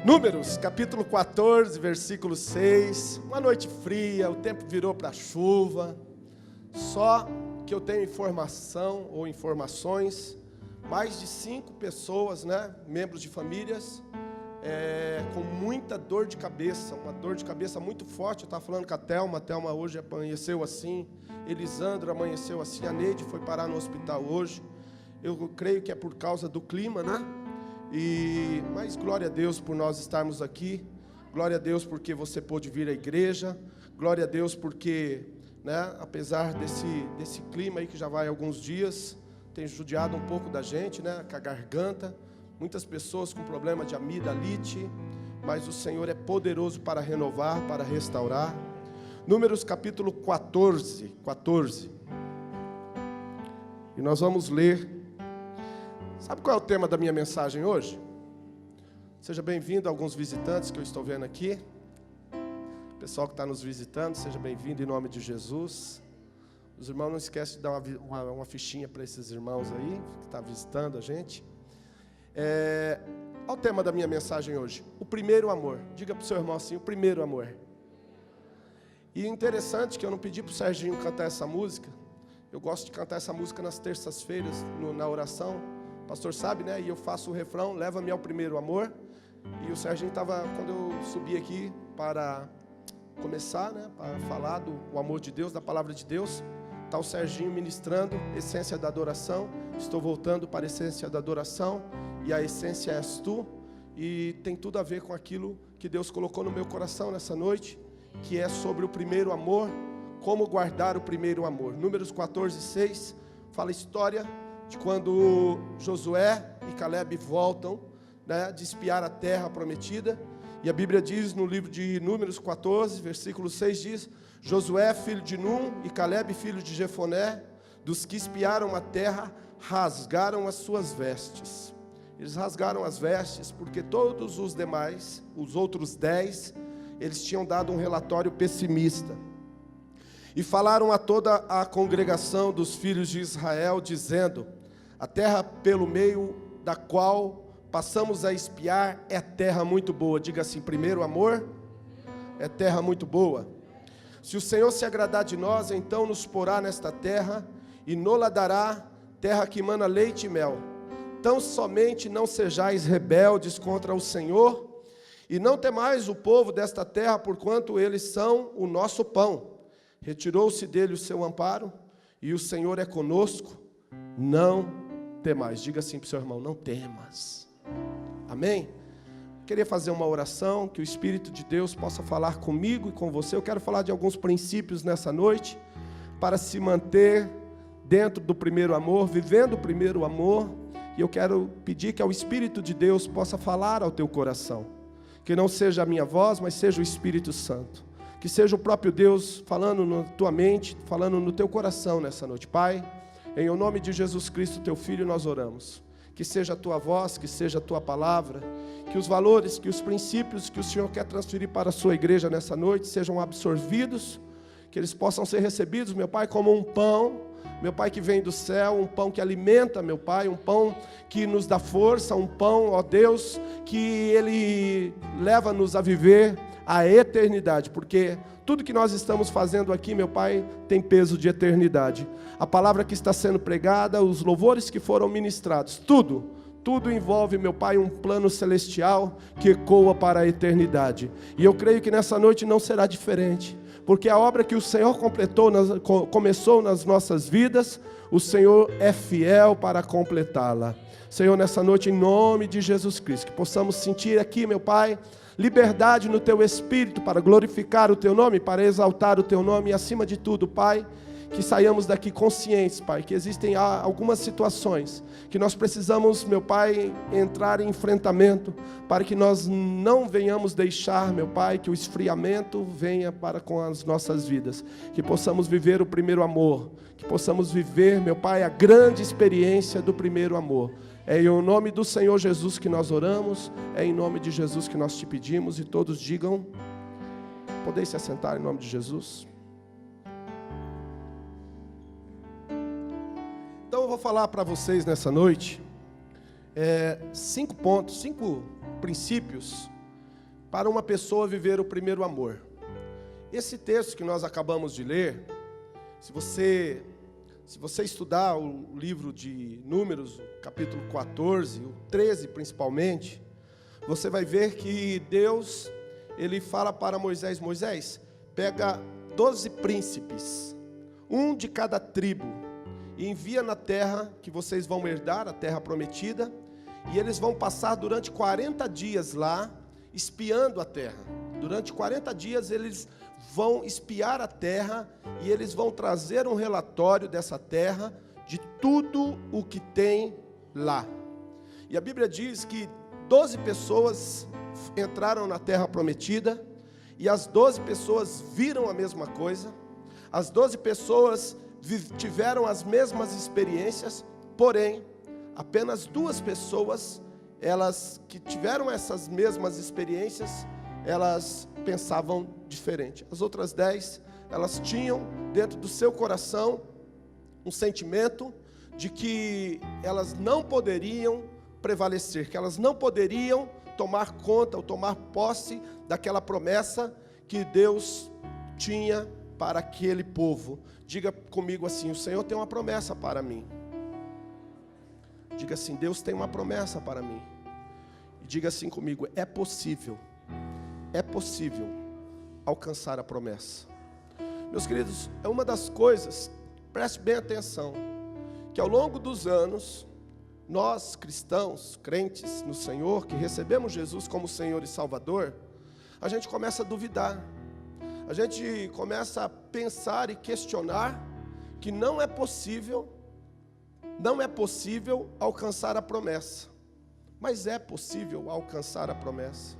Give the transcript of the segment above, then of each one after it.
Números, capítulo 14, versículo 6. Uma noite fria, o tempo virou para chuva. Só que eu tenho informação ou informações, mais de 5 pessoas, membros de famílias, com muita dor de cabeça, uma dor de cabeça muito forte. Eu estava falando com a Thelma hoje amanheceu assim, Elisandro amanheceu assim, a Neide foi parar no hospital hoje. Eu creio que é por causa do clima, Mas glória a Deus por nós estarmos aqui, glória a Deus porque você pôde vir à igreja, glória a Deus porque, apesar desse clima aí que já vai alguns dias, tem judiado um pouco da gente, com a garganta, muitas pessoas com problema de amidalite, mas o Senhor é poderoso para renovar, para restaurar. Números capítulo 14, e nós vamos ler. Sabe qual é o tema da minha mensagem hoje? Seja bem-vindo a alguns visitantes que eu estou vendo aqui. Pessoal que está nos visitando, seja bem-vindo em nome de Jesus. Os irmãos não esquecem de dar uma fichinha para esses irmãos aí, que estão visitando a gente. Olha o tema da minha mensagem hoje, o primeiro amor. Diga para o seu irmão assim, o primeiro amor. E interessante que eu não pedi para o Serginho cantar essa música. Eu gosto de cantar essa música nas terças-feiras, na oração. O pastor sabe, E eu faço o refrão, leva-me ao primeiro amor. E o Serginho estava, quando eu subi aqui para começar, para falar do amor de Deus, da palavra de Deus, está o Serginho ministrando essência da adoração. Estou voltando para a essência da adoração, e a essência és tu, e tem tudo a ver com aquilo que Deus colocou no meu coração nessa noite, que é sobre o primeiro amor, como guardar o primeiro amor. Números 14, 6, fala a história de quando Josué e Caleb voltam, de espiar a terra prometida. E a Bíblia diz no livro de Números 14, versículo 6, diz: Josué, filho de Num, e Caleb, filho de Jefoné, dos que espiaram a terra, rasgaram as suas vestes. Eles rasgaram as vestes porque todos os demais, os outros 10, eles tinham dado um relatório pessimista. E falaram a toda a congregação dos filhos de Israel, dizendo: a terra pelo meio da qual passamos a espiar é terra muito boa. Diga assim, primeiro amor, é terra muito boa. Se o Senhor se agradar de nós, então nos porá nesta terra, e nola dará, terra que mana leite e mel. Tão somente não sejais rebeldes contra o Senhor, e não temais o povo desta terra, porquanto eles são o nosso pão. Retirou-se dele o seu amparo, e o Senhor é conosco, não temais. Diga assim para o seu irmão, não temas. Amém? Queria fazer uma oração, que o Espírito de Deus possa falar comigo e com você. Eu quero falar de alguns princípios nessa noite, para se manter dentro do primeiro amor, vivendo o primeiro amor. E eu quero pedir que o Espírito de Deus possa falar ao teu coração. Que não seja a minha voz, mas seja o Espírito Santo. Que seja o próprio Deus falando na tua mente, falando no teu coração nessa noite. Pai, em o nome de Jesus Cristo, teu Filho, nós oramos. Que seja a tua voz, que seja a tua palavra, que os valores, que os princípios que o Senhor quer transferir para a sua igreja nessa noite sejam absorvidos, que eles possam ser recebidos, meu Pai, como um pão, meu Pai, que vem do céu, um pão que alimenta, meu Pai, um pão que nos dá força, um pão, ó Deus, que Ele leva-nos a viver a eternidade, porque tudo que nós estamos fazendo aqui, meu Pai, tem peso de eternidade. A palavra que está sendo pregada, os louvores que foram ministrados, tudo envolve, meu Pai, um plano celestial que ecoa para a eternidade. E eu creio que nessa noite não será diferente, porque a obra que o Senhor começou nas nossas vidas, o Senhor é fiel para completá-la. Senhor, nessa noite, em nome de Jesus Cristo, que possamos sentir aqui, meu Pai, liberdade no Teu Espírito para glorificar o Teu nome, para exaltar o Teu nome, e acima de tudo, Pai, que saiamos daqui conscientes, Pai, que existem algumas situações que nós precisamos, meu Pai, entrar em enfrentamento, para que nós não venhamos deixar, meu Pai, que o esfriamento venha para com as nossas vidas, que possamos viver o primeiro amor, que possamos viver, meu Pai, a grande experiência do primeiro amor. É em nome do Senhor Jesus que nós oramos, é em nome de Jesus que nós te pedimos, e todos digam, podem se assentar em nome de Jesus. Então eu vou falar para vocês nessa noite 5 pontos, 5 princípios para uma pessoa viver o primeiro amor. Esse texto que nós acabamos de ler, se você estudar o livro de Números, capítulo 14, o 13 principalmente, você vai ver que Deus, ele fala para Moisés: Moisés, pega 12 príncipes, um de cada tribo, e envia na terra que vocês vão herdar, a terra prometida, e eles vão passar durante 40 dias lá, espiando a terra. Durante 40 dias eles vão espiar a terra, e eles vão trazer um relatório dessa terra, de tudo o que tem lá. E a Bíblia diz que 12 pessoas entraram na terra prometida, e as 12 pessoas viram a mesma coisa, as 12 pessoas tiveram as mesmas experiências, porém, apenas 2 pessoas, elas que tiveram essas mesmas experiências, elas pensavam diferente. As outras 10, elas tinham dentro do seu coração um sentimento de que elas não poderiam prevalecer, que elas não poderiam tomar conta ou tomar posse daquela promessa que Deus tinha para aquele povo. Diga comigo assim: o Senhor tem uma promessa para mim. Diga assim: Deus tem uma promessa para mim. E diga assim comigo: é possível alcançar a promessa. Meus queridos, é uma das coisas, preste bem atenção, que ao longo dos anos, nós cristãos, crentes no Senhor, que recebemos Jesus como Senhor e Salvador, a gente começa a duvidar, a gente começa a pensar e questionar que não é possível alcançar a promessa. Mas é possível alcançar a promessa.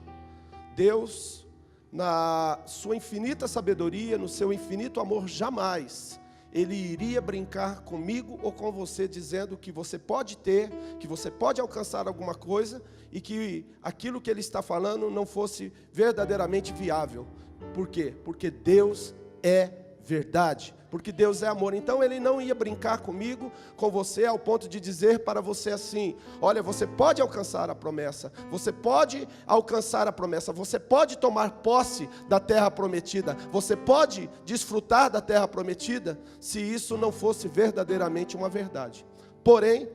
Deus, na sua infinita sabedoria, no seu infinito amor, jamais Ele iria brincar comigo ou com você, dizendo que você pode ter, que você pode alcançar alguma coisa, e que aquilo que Ele está falando não fosse verdadeiramente viável. Por quê? Porque Deus é verdade, porque Deus é amor. Então Ele não ia brincar comigo, com você, ao ponto de dizer para você assim: olha, você pode alcançar a promessa, você pode alcançar a promessa, você pode tomar posse da terra prometida, você pode desfrutar da terra prometida, se isso não fosse verdadeiramente uma verdade. Porém,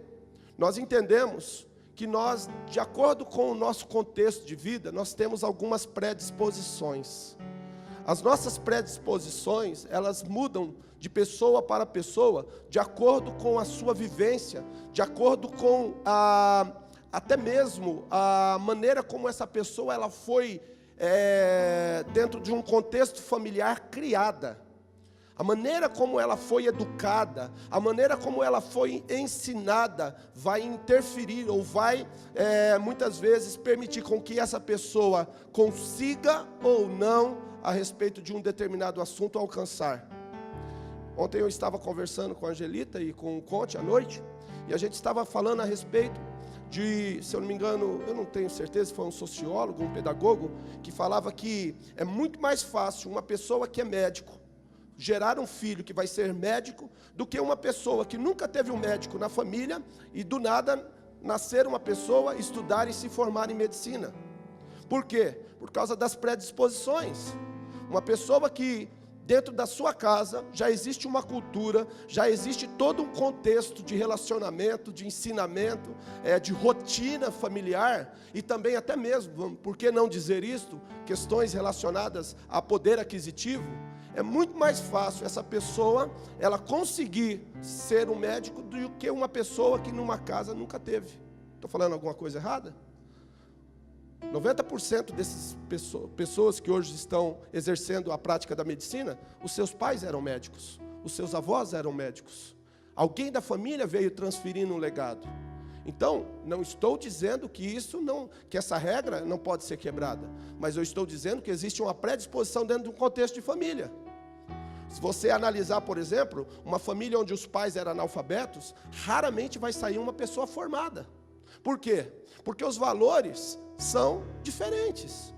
nós entendemos que nós, de acordo com o nosso contexto de vida, nós temos algumas predisposições. As nossas predisposições, elas mudam de pessoa para pessoa, de acordo com a sua vivência, de acordo com até mesmo a maneira como essa pessoa ela foi dentro de um contexto familiar criada. A maneira como ela foi educada, a maneira como ela foi ensinada, vai interferir ou vai, muitas vezes, permitir com que essa pessoa consiga ou não, a respeito de um determinado assunto, alcançar. Ontem eu estava conversando com a Angelita e com o Conte à noite, e a gente estava falando a respeito de, se eu não me engano, eu não tenho certeza se foi um sociólogo, um pedagogo, que falava que é muito mais fácil uma pessoa que é médico gerar um filho que vai ser médico, do que uma pessoa que nunca teve um médico na família, e do nada nascer uma pessoa, estudar e se formar em medicina. Por quê? Por causa das predisposições. Uma pessoa que dentro da sua casa já existe uma cultura, já existe todo um contexto de relacionamento, de ensinamento, de rotina familiar, e também até mesmo, por que não dizer isto, questões relacionadas a poder aquisitivo. É muito mais fácil essa pessoa, ela conseguir ser um médico, do que uma pessoa que numa casa nunca teve. Estou falando alguma coisa errada? 90% dessas pessoas que hoje estão exercendo a prática da medicina, os seus pais eram médicos, os seus avós eram médicos. Alguém da família veio transferindo um legado. Então, não estou dizendo que que essa regra não pode ser quebrada, mas eu estou dizendo que existe uma predisposição dentro de um contexto de família. Se você analisar, por exemplo, uma família onde os pais eram analfabetos, raramente vai sair uma pessoa formada. Por quê? Porque os valores são diferentes.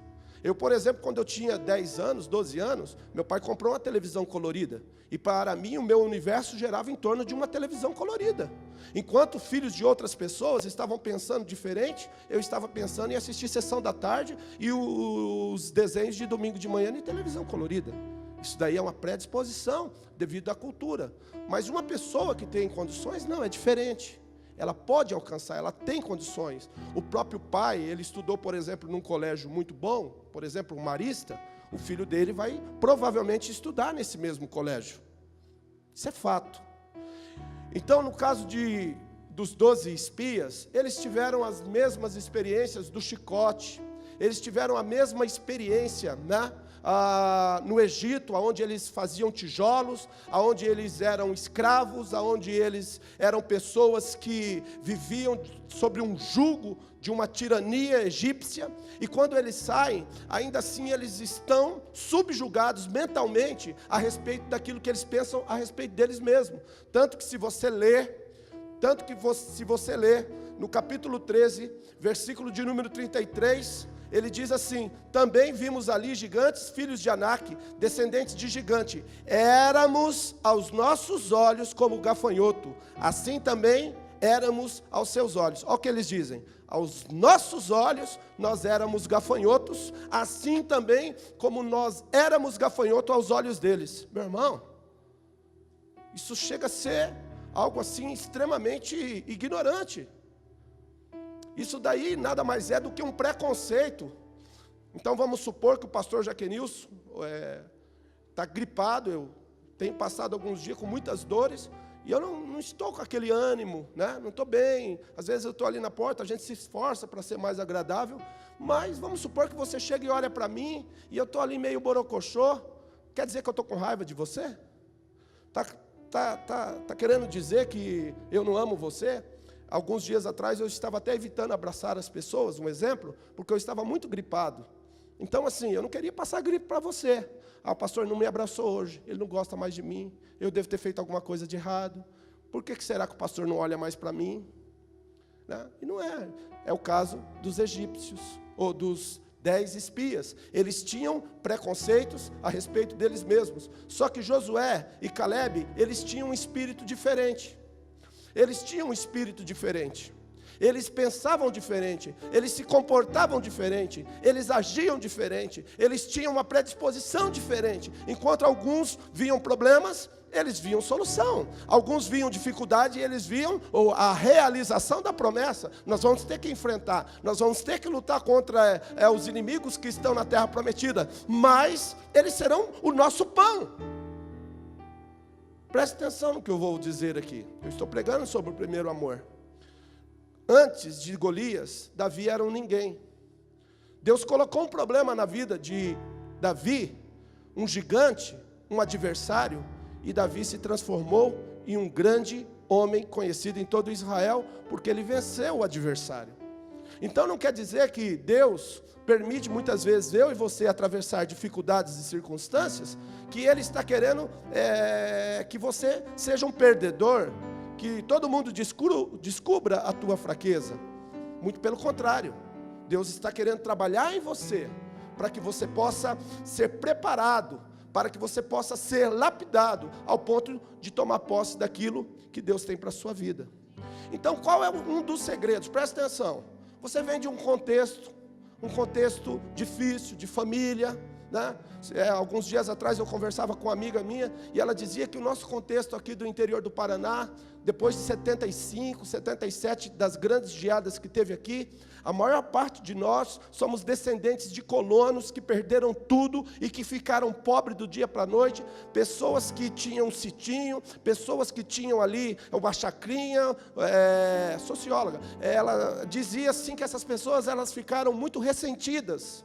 Eu, por exemplo, quando eu tinha 10 anos, 12 anos, meu pai comprou uma televisão colorida. E para mim, o meu universo girava em torno de uma televisão colorida. Enquanto filhos de outras pessoas estavam pensando diferente, eu estava pensando em assistir Sessão da Tarde e os desenhos de domingo de manhã em televisão colorida. Isso daí é uma predisposição devido à cultura. Mas uma pessoa que tem condições, não, é diferente. Ela pode alcançar, ela tem condições. O próprio pai, ele estudou, por exemplo, num colégio muito bom, por exemplo, um marista, o filho dele vai provavelmente estudar nesse mesmo colégio. Isso é fato. Então, no caso dos 12 espias, eles tiveram as mesmas experiências do chicote, eles tiveram a mesma experiência, né? No Egito, onde eles faziam tijolos, onde eles eram escravos, onde eles eram pessoas que viviam sobre um jugo de uma tirania egípcia, e quando eles saem, ainda assim eles estão subjugados mentalmente a respeito daquilo que eles pensam a respeito deles mesmos. Tanto que se você ler no capítulo 13, versículo de número 33, ele diz assim: também vimos ali gigantes, filhos de Anak, descendentes de gigante. Éramos aos nossos olhos como gafanhoto, assim também éramos aos seus olhos. Olha o que eles dizem: aos nossos olhos nós éramos gafanhotos, assim também como nós éramos gafanhoto aos olhos deles. Meu irmão, isso chega a ser algo assim extremamente ignorante. Isso daí nada mais é do que um preconceito. Então vamos supor que o pastor Jaquenilson está gripado, eu tenho passado alguns dias com muitas dores, e eu não estou com aquele ânimo, né? Não estou bem. Às vezes eu estou ali na porta, a gente se esforça para ser mais agradável, mas vamos supor que você chega e olha para mim, e eu estou ali meio borocochô. Quer dizer que eu estou com raiva de você? Tá querendo dizer que eu não amo você? Alguns dias atrás eu estava até evitando abraçar as pessoas, um exemplo, porque eu estava muito gripado. Então assim, eu não queria passar gripe para você. O pastor não me abraçou hoje, ele não gosta mais de mim, eu devo ter feito alguma coisa de errado. Por que será que o pastor não olha mais para mim? Né? E não é. É o caso dos egípcios, ou dos 10 espias. Eles tinham preconceitos a respeito deles mesmos. Só que Josué e Calebe, eles tinham um espírito diferente. Eles tinham um espírito diferente. Eles pensavam diferente, eles se comportavam diferente, eles agiam diferente, eles tinham uma predisposição diferente. Enquanto alguns viam problemas, eles viam solução. Alguns viam dificuldade e eles viam a realização da promessa. Nós vamos ter que enfrentar, nós vamos ter que lutar contra os inimigos que estão na terra prometida, mas eles serão o nosso pão. Preste atenção no que eu vou dizer aqui. Eu estou pregando sobre o primeiro amor. Antes de Golias, Davi era um ninguém. Deus colocou um problema na vida de Davi, um gigante, um adversário, e Davi se transformou em um grande homem conhecido em todo Israel, porque ele venceu o adversário. Então não quer dizer que Deus permite muitas vezes eu e você atravessar dificuldades e circunstâncias, que Ele está querendo que você seja um perdedor, que todo mundo descubra a tua fraqueza. Muito pelo contrário, Deus está querendo trabalhar em você, para que você possa ser preparado, para que você possa ser lapidado, ao ponto de tomar posse daquilo que Deus tem para a sua vida. Então qual é um dos segredos? Presta atenção, você vem de um contexto difícil, de família, né? Alguns dias atrás eu conversava com uma amiga minha, e ela dizia que o nosso contexto aqui do interior do Paraná, depois de 75, 77, das grandes geadas que teve aqui, a maior parte de nós somos descendentes de colonos que perderam tudo e que ficaram pobres do dia para a noite, pessoas que tinham um sitinho, pessoas que tinham ali uma chacrinha, socióloga, ela dizia assim que essas pessoas elas ficaram muito ressentidas,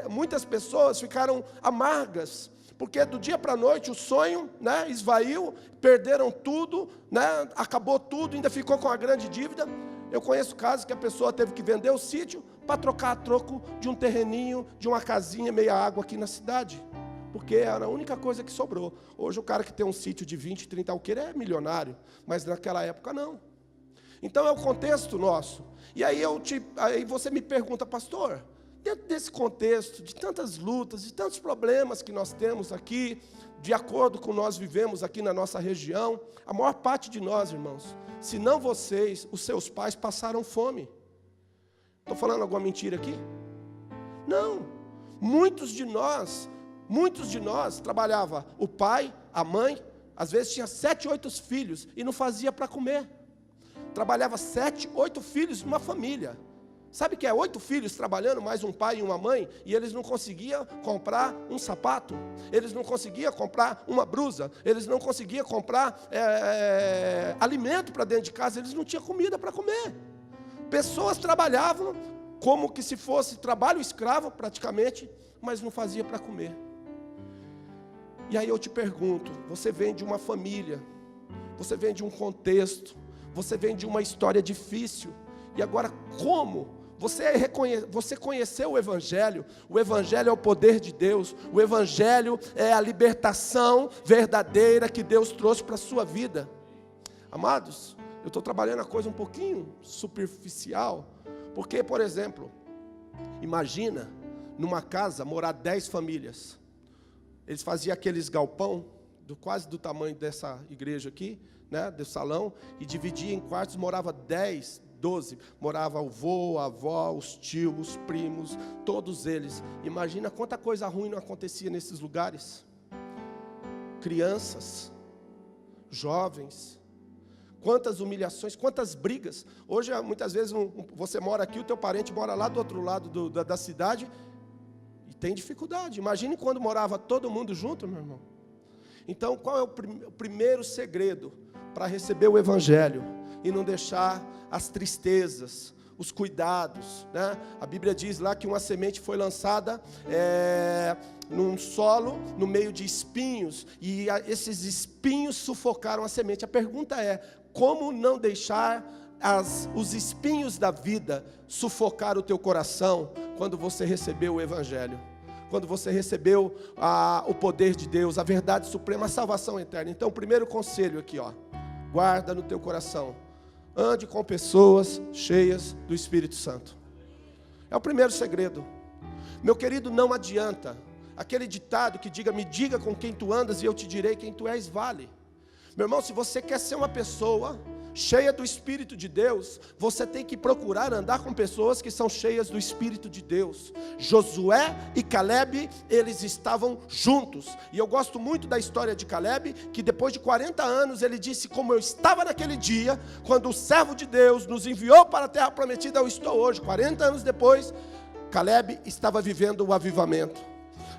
muitas pessoas ficaram amargas, porque do dia para a noite o sonho, né, esvaiu, perderam tudo, né, acabou tudo, ainda ficou com a grande dívida. Eu conheço casos que a pessoa teve que vender o sítio para trocar a troco de um terreninho, de uma casinha meia água aqui na cidade, porque era a única coisa que sobrou. Hoje o cara que tem um sítio de 20, 30 alqueires é milionário, mas naquela época não. Então é o contexto nosso. E aí você me pergunta, pastor, dentro desse contexto, de tantas lutas, de tantos problemas que nós temos aqui, de acordo com nós vivemos aqui na nossa região, a maior parte de nós, irmãos, se não vocês, os seus pais passaram fome. Estou falando alguma mentira aqui? Não. Muitos de nós trabalhava o pai, a mãe, às vezes tinha 7, 8 filhos e não fazia para comer. Trabalhava 7, 8 filhos numa família. Sabe o que é 8 filhos trabalhando, mais um pai e uma mãe, e eles não conseguiam comprar um sapato, eles não conseguiam comprar uma blusa, eles não conseguiam comprar alimento para dentro de casa, eles não tinham comida para comer. Pessoas trabalhavam como que se fosse trabalho escravo praticamente, mas não fazia para comer. E aí eu te pergunto, você vem de uma família, você vem de um contexto, você vem de uma história difícil, e agora como você conheceu o Evangelho é o poder de Deus, o Evangelho é a libertação verdadeira que Deus trouxe para a sua vida. Amados, eu estou trabalhando a coisa um pouquinho superficial, porque, por exemplo, imagina numa casa morar 10 famílias, eles faziam aqueles galpão, quase do tamanho dessa igreja aqui, né, do salão, e dividia em quartos, morava 10, 12, morava o avô, a avó, os tios, os primos, todos eles. Imagina quanta coisa ruim não acontecia nesses lugares. Crianças, jovens, quantas humilhações, quantas brigas. Hoje, muitas vezes, você mora aqui, o teu parente mora lá do outro lado da cidade, e tem dificuldade. Imagine quando morava todo mundo junto, meu irmão. Então, qual é o primeiro segredo para receber o Evangelho e não deixar as tristezas, os cuidados, né? A Bíblia diz lá que uma semente foi lançada num solo, no meio de espinhos, e esses espinhos sufocaram a semente. A pergunta é, como não deixar os espinhos da vida sufocar o teu coração quando você recebeu o Evangelho? Quando você recebeu o poder de Deus, a verdade suprema, a salvação eterna. Então, o primeiro conselho aqui, guarda no teu coração. Ande com pessoas cheias do Espírito Santo. É o primeiro segredo. Meu querido, não adianta. Aquele ditado que diga, me diga com quem tu andas e eu te direi quem tu és, vale. Meu irmão, se você quer ser uma pessoa cheia do Espírito de Deus, você tem que procurar andar com pessoas que são cheias do Espírito de Deus. Josué e Caleb, eles estavam juntos, e eu gosto muito da história de Caleb, que depois de 40 anos, ele disse, como eu estava naquele dia, quando o servo de Deus nos enviou para a terra prometida, eu estou hoje. 40 anos depois, Caleb estava vivendo o avivamento.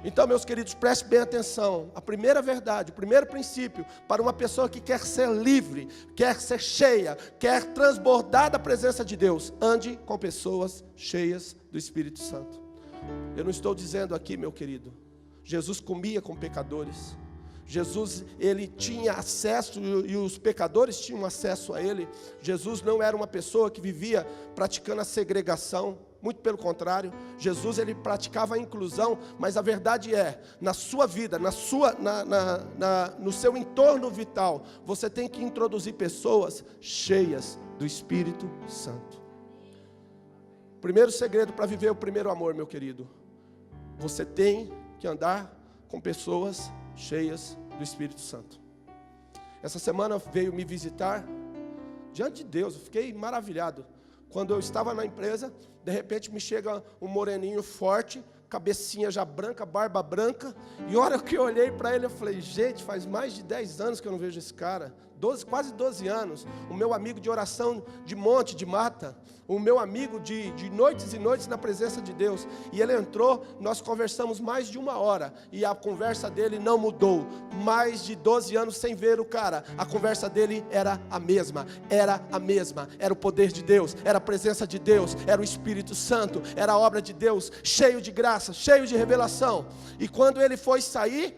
Então, meus queridos, preste bem atenção. A primeira verdade, o primeiro princípio para uma pessoa que quer ser livre, quer ser cheia, quer transbordar da presença de Deus, ande com pessoas cheias do Espírito Santo. Eu não estou dizendo aqui, meu querido, Jesus comia com pecadores. Jesus, ele tinha acesso, e os pecadores tinham acesso a ele. Jesus não era uma pessoa que vivia praticando a segregação. Muito pelo contrário, Jesus ele praticava a inclusão, mas a verdade é, na sua vida, no seu entorno vital, você tem que introduzir pessoas cheias do Espírito Santo. Primeiro segredo para viver o primeiro amor, meu querido, você tem que andar com pessoas cheias do Espírito Santo. Essa semana veio me visitar, diante de Deus, eu fiquei maravilhado. Quando eu estava na empresa, de repente me chega um moreninho forte, cabecinha já branca, barba branca, e a hora que eu olhei para ele, eu falei, gente, faz mais de 10 anos que eu não vejo esse cara, quase 12 anos, o meu amigo de oração de monte, de mata, o meu amigo de noites e noites na presença de Deus, e ele entrou, nós conversamos mais de 1 hora, e a conversa dele não mudou, mais de 12 anos sem ver o cara, a conversa dele era a mesma, era o poder de Deus, era a presença de Deus, era o Espírito Santo, era a obra de Deus, cheio de graça, cheio de revelação, e quando ele foi sair,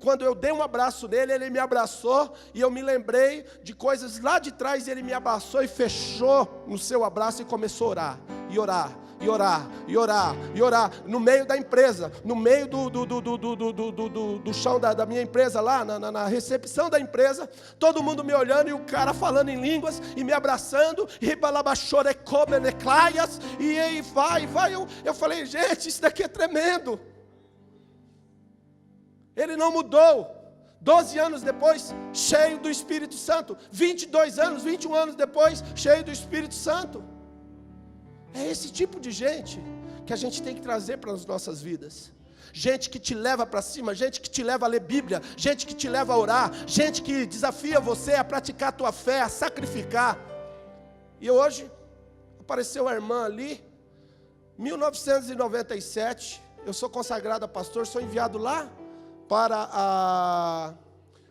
quando eu dei um abraço nele, ele me abraçou, e eu me lembrei de coisas lá de trás, ele me abraçou e fechou no seu abraço, e começou a orar, e orar, e orar, e orar, no meio da empresa, no meio do chão da minha empresa lá, na recepção da empresa, todo mundo me olhando e o cara falando em línguas e me abraçando, e aí vai, eu falei, gente, isso daqui é tremendo. Ele não mudou. 12 anos depois, cheio do Espírito Santo. 22 anos, 21 anos depois, cheio do Espírito Santo. É esse tipo de gente que a gente tem que trazer para as nossas vidas. Gente que te leva para cima, gente que te leva a ler Bíblia, gente que te leva a orar, gente que desafia você a praticar a tua fé, a sacrificar. E hoje, apareceu a irmã ali, 1997, eu sou consagrado a pastor, sou enviado lá para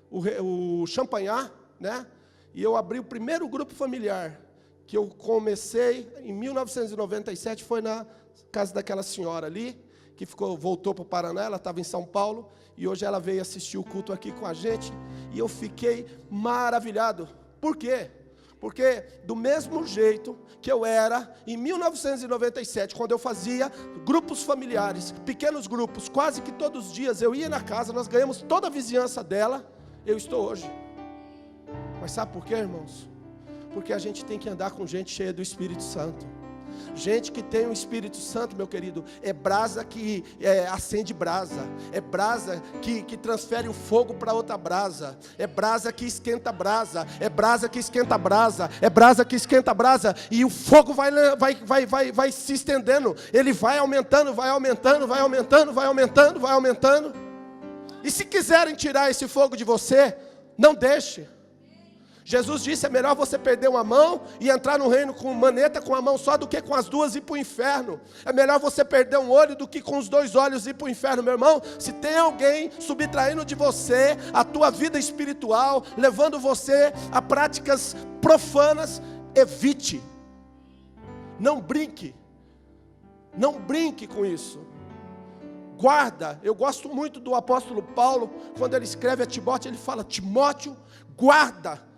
o Champanhar, né? E eu abri o primeiro grupo familiar, que eu comecei em 1997, foi na casa daquela senhora ali, que voltou para o Paraná, ela estava em São Paulo, e hoje ela veio assistir o culto aqui com a gente, e eu fiquei maravilhado. Por quê? Porque do mesmo jeito que eu era em 1997, quando eu fazia grupos familiares, pequenos grupos, quase que todos os dias eu ia na casa, nós ganhamos toda a vizinhança dela, eu estou hoje. Mas sabe por quê, irmãos? Porque a gente tem que andar com gente cheia do Espírito Santo. Gente que tem o Espírito Santo, meu querido, é brasa que acende brasa, é brasa que transfere o fogo para outra brasa, é brasa que esquenta brasa, é brasa que esquenta brasa, é brasa que esquenta brasa, e o fogo vai se estendendo, ele vai aumentando, vai aumentando, vai aumentando, vai aumentando, vai aumentando. E se quiserem tirar esse fogo de você, não deixe. Jesus disse, é melhor você perder uma mão e entrar no reino com maneta com a mão só do que com as duas ir para o inferno. É melhor você perder um olho do que com os dois olhos ir para o inferno, meu irmão. Se tem alguém subtraindo de você a tua vida espiritual, levando você a práticas profanas, evite. Não brinque. Não brinque com isso. Guarda. Eu gosto muito do apóstolo Paulo, quando ele escreve a Timóteo, ele fala, Timóteo, guarda.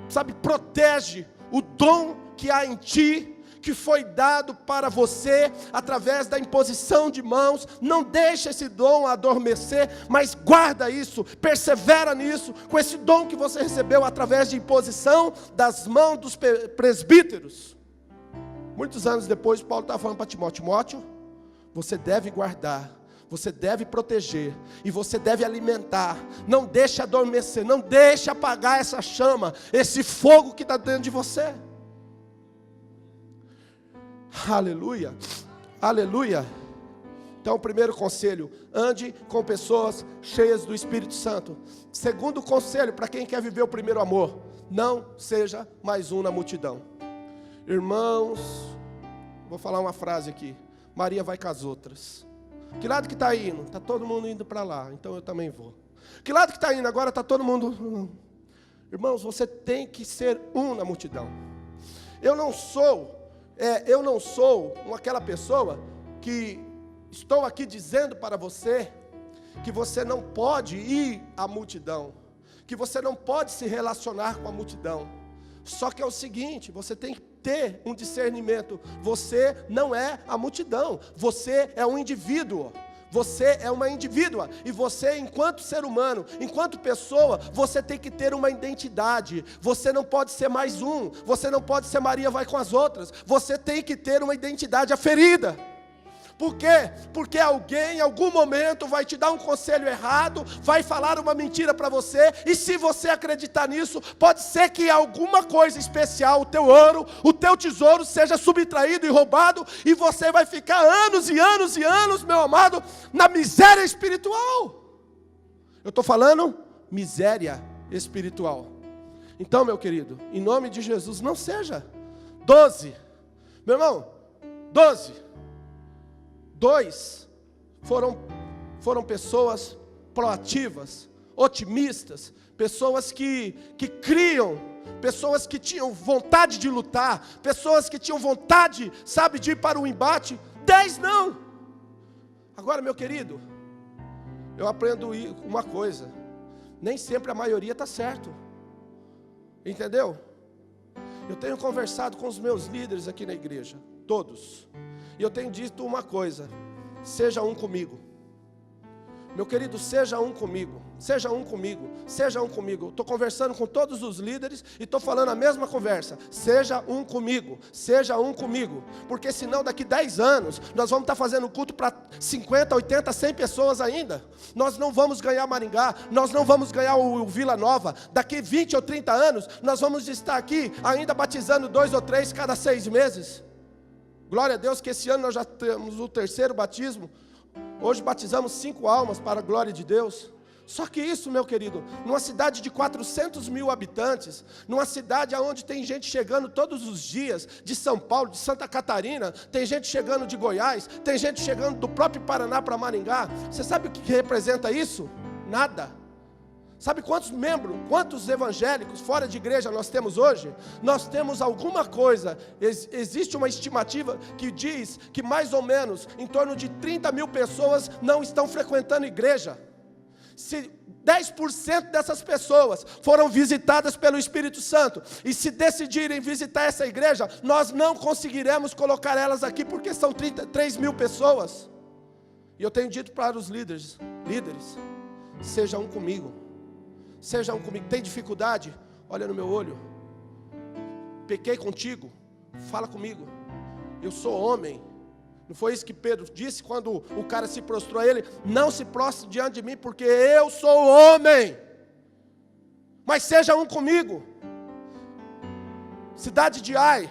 Sabe, protege o dom que há em ti, que foi dado para você, através da imposição de mãos. Não deixe esse dom adormecer, mas guarda isso, persevera nisso, com esse dom que você recebeu, através de imposição das mãos dos presbíteros. Muitos anos depois, Paulo estava falando para Timóteo, Timóteo, você deve guardar, você deve proteger, e você deve alimentar, não deixe adormecer, não deixe apagar essa chama, esse fogo que está dentro de você. Aleluia, aleluia. Então, o primeiro conselho, ande com pessoas cheias do Espírito Santo. Segundo conselho, para quem quer viver o primeiro amor, não seja mais um na multidão. Irmãos, vou falar uma frase aqui, Maria vai com as outras. Que lado que está indo? Está todo mundo indo para lá, então eu também vou. Que lado que está indo? Agora está todo mundo... Irmãos, você tem que ser um na multidão. Eu não sou aquela pessoa que estou aqui dizendo para você que você não pode ir à multidão, que você não pode se relacionar com a multidão. Só que é o seguinte, você tem que ter um discernimento. Você não é a multidão, você é um indivíduo. Você é uma indivídua, e você, enquanto ser humano, enquanto pessoa, você tem que ter uma identidade. Você não pode ser mais um, você não pode ser Maria vai com as outras. Você tem que ter uma identidade aferida. Por quê? Porque alguém em algum momento vai te dar um conselho errado, vai falar uma mentira para você, e se você acreditar nisso, pode ser que alguma coisa especial, o teu ouro, o teu tesouro seja subtraído e roubado, e você vai ficar anos e anos e anos, meu amado, na miséria espiritual. Eu estou falando miséria espiritual. Então, meu querido, em nome de Jesus, não seja 12, meu irmão, 12. 2 foram pessoas proativas, otimistas, pessoas que criam, pessoas que tinham vontade de lutar, pessoas que tinham vontade, sabe, de ir para o embate. 10 não. Agora, meu querido, eu aprendo uma coisa, nem sempre a maioria está certo, entendeu? Eu tenho conversado com os meus líderes aqui na igreja, todos, E eu tenho dito uma coisa: seja um comigo. Meu querido, seja um comigo, seja um comigo, seja um comigo. Estou conversando com todos os líderes e estou falando a mesma conversa. Seja um comigo, seja um comigo. Porque senão daqui 10 anos, nós vamos estar fazendo culto para 50, 80, 100 pessoas ainda. Nós não vamos ganhar Maringá, nós não vamos ganhar o Vila Nova. Daqui 20 ou 30 anos, nós vamos estar aqui ainda batizando 2 ou 3 cada 6 meses. Glória a Deus que esse ano nós já temos o 3º batismo. Hoje batizamos 5 almas para a glória de Deus. Só que isso, meu querido, numa cidade de 400 mil habitantes, numa cidade onde tem gente chegando todos os dias, de São Paulo, de Santa Catarina, tem gente chegando de Goiás, tem gente chegando do próprio Paraná para Maringá. Você sabe o que representa isso? Nada. Sabe quantos membros, quantos evangélicos fora de igreja nós temos hoje? Nós temos alguma coisa, existe uma estimativa que diz que mais ou menos em torno de 30 mil pessoas não estão frequentando igreja. Se 10% dessas pessoas foram visitadas pelo Espírito Santo, e se decidirem visitar essa igreja, nós não conseguiremos colocar elas aqui, porque são 33 mil pessoas. E eu tenho dito para os líderes, seja um comigo. Seja um comigo. Tem dificuldade? Olha no meu olho. Pequei contigo? Fala comigo. Eu sou homem. Não foi isso que Pedro disse quando o cara se prostrou a ele? Não se prostre diante de mim, porque eu sou homem. Mas seja um comigo. Cidade de Ai.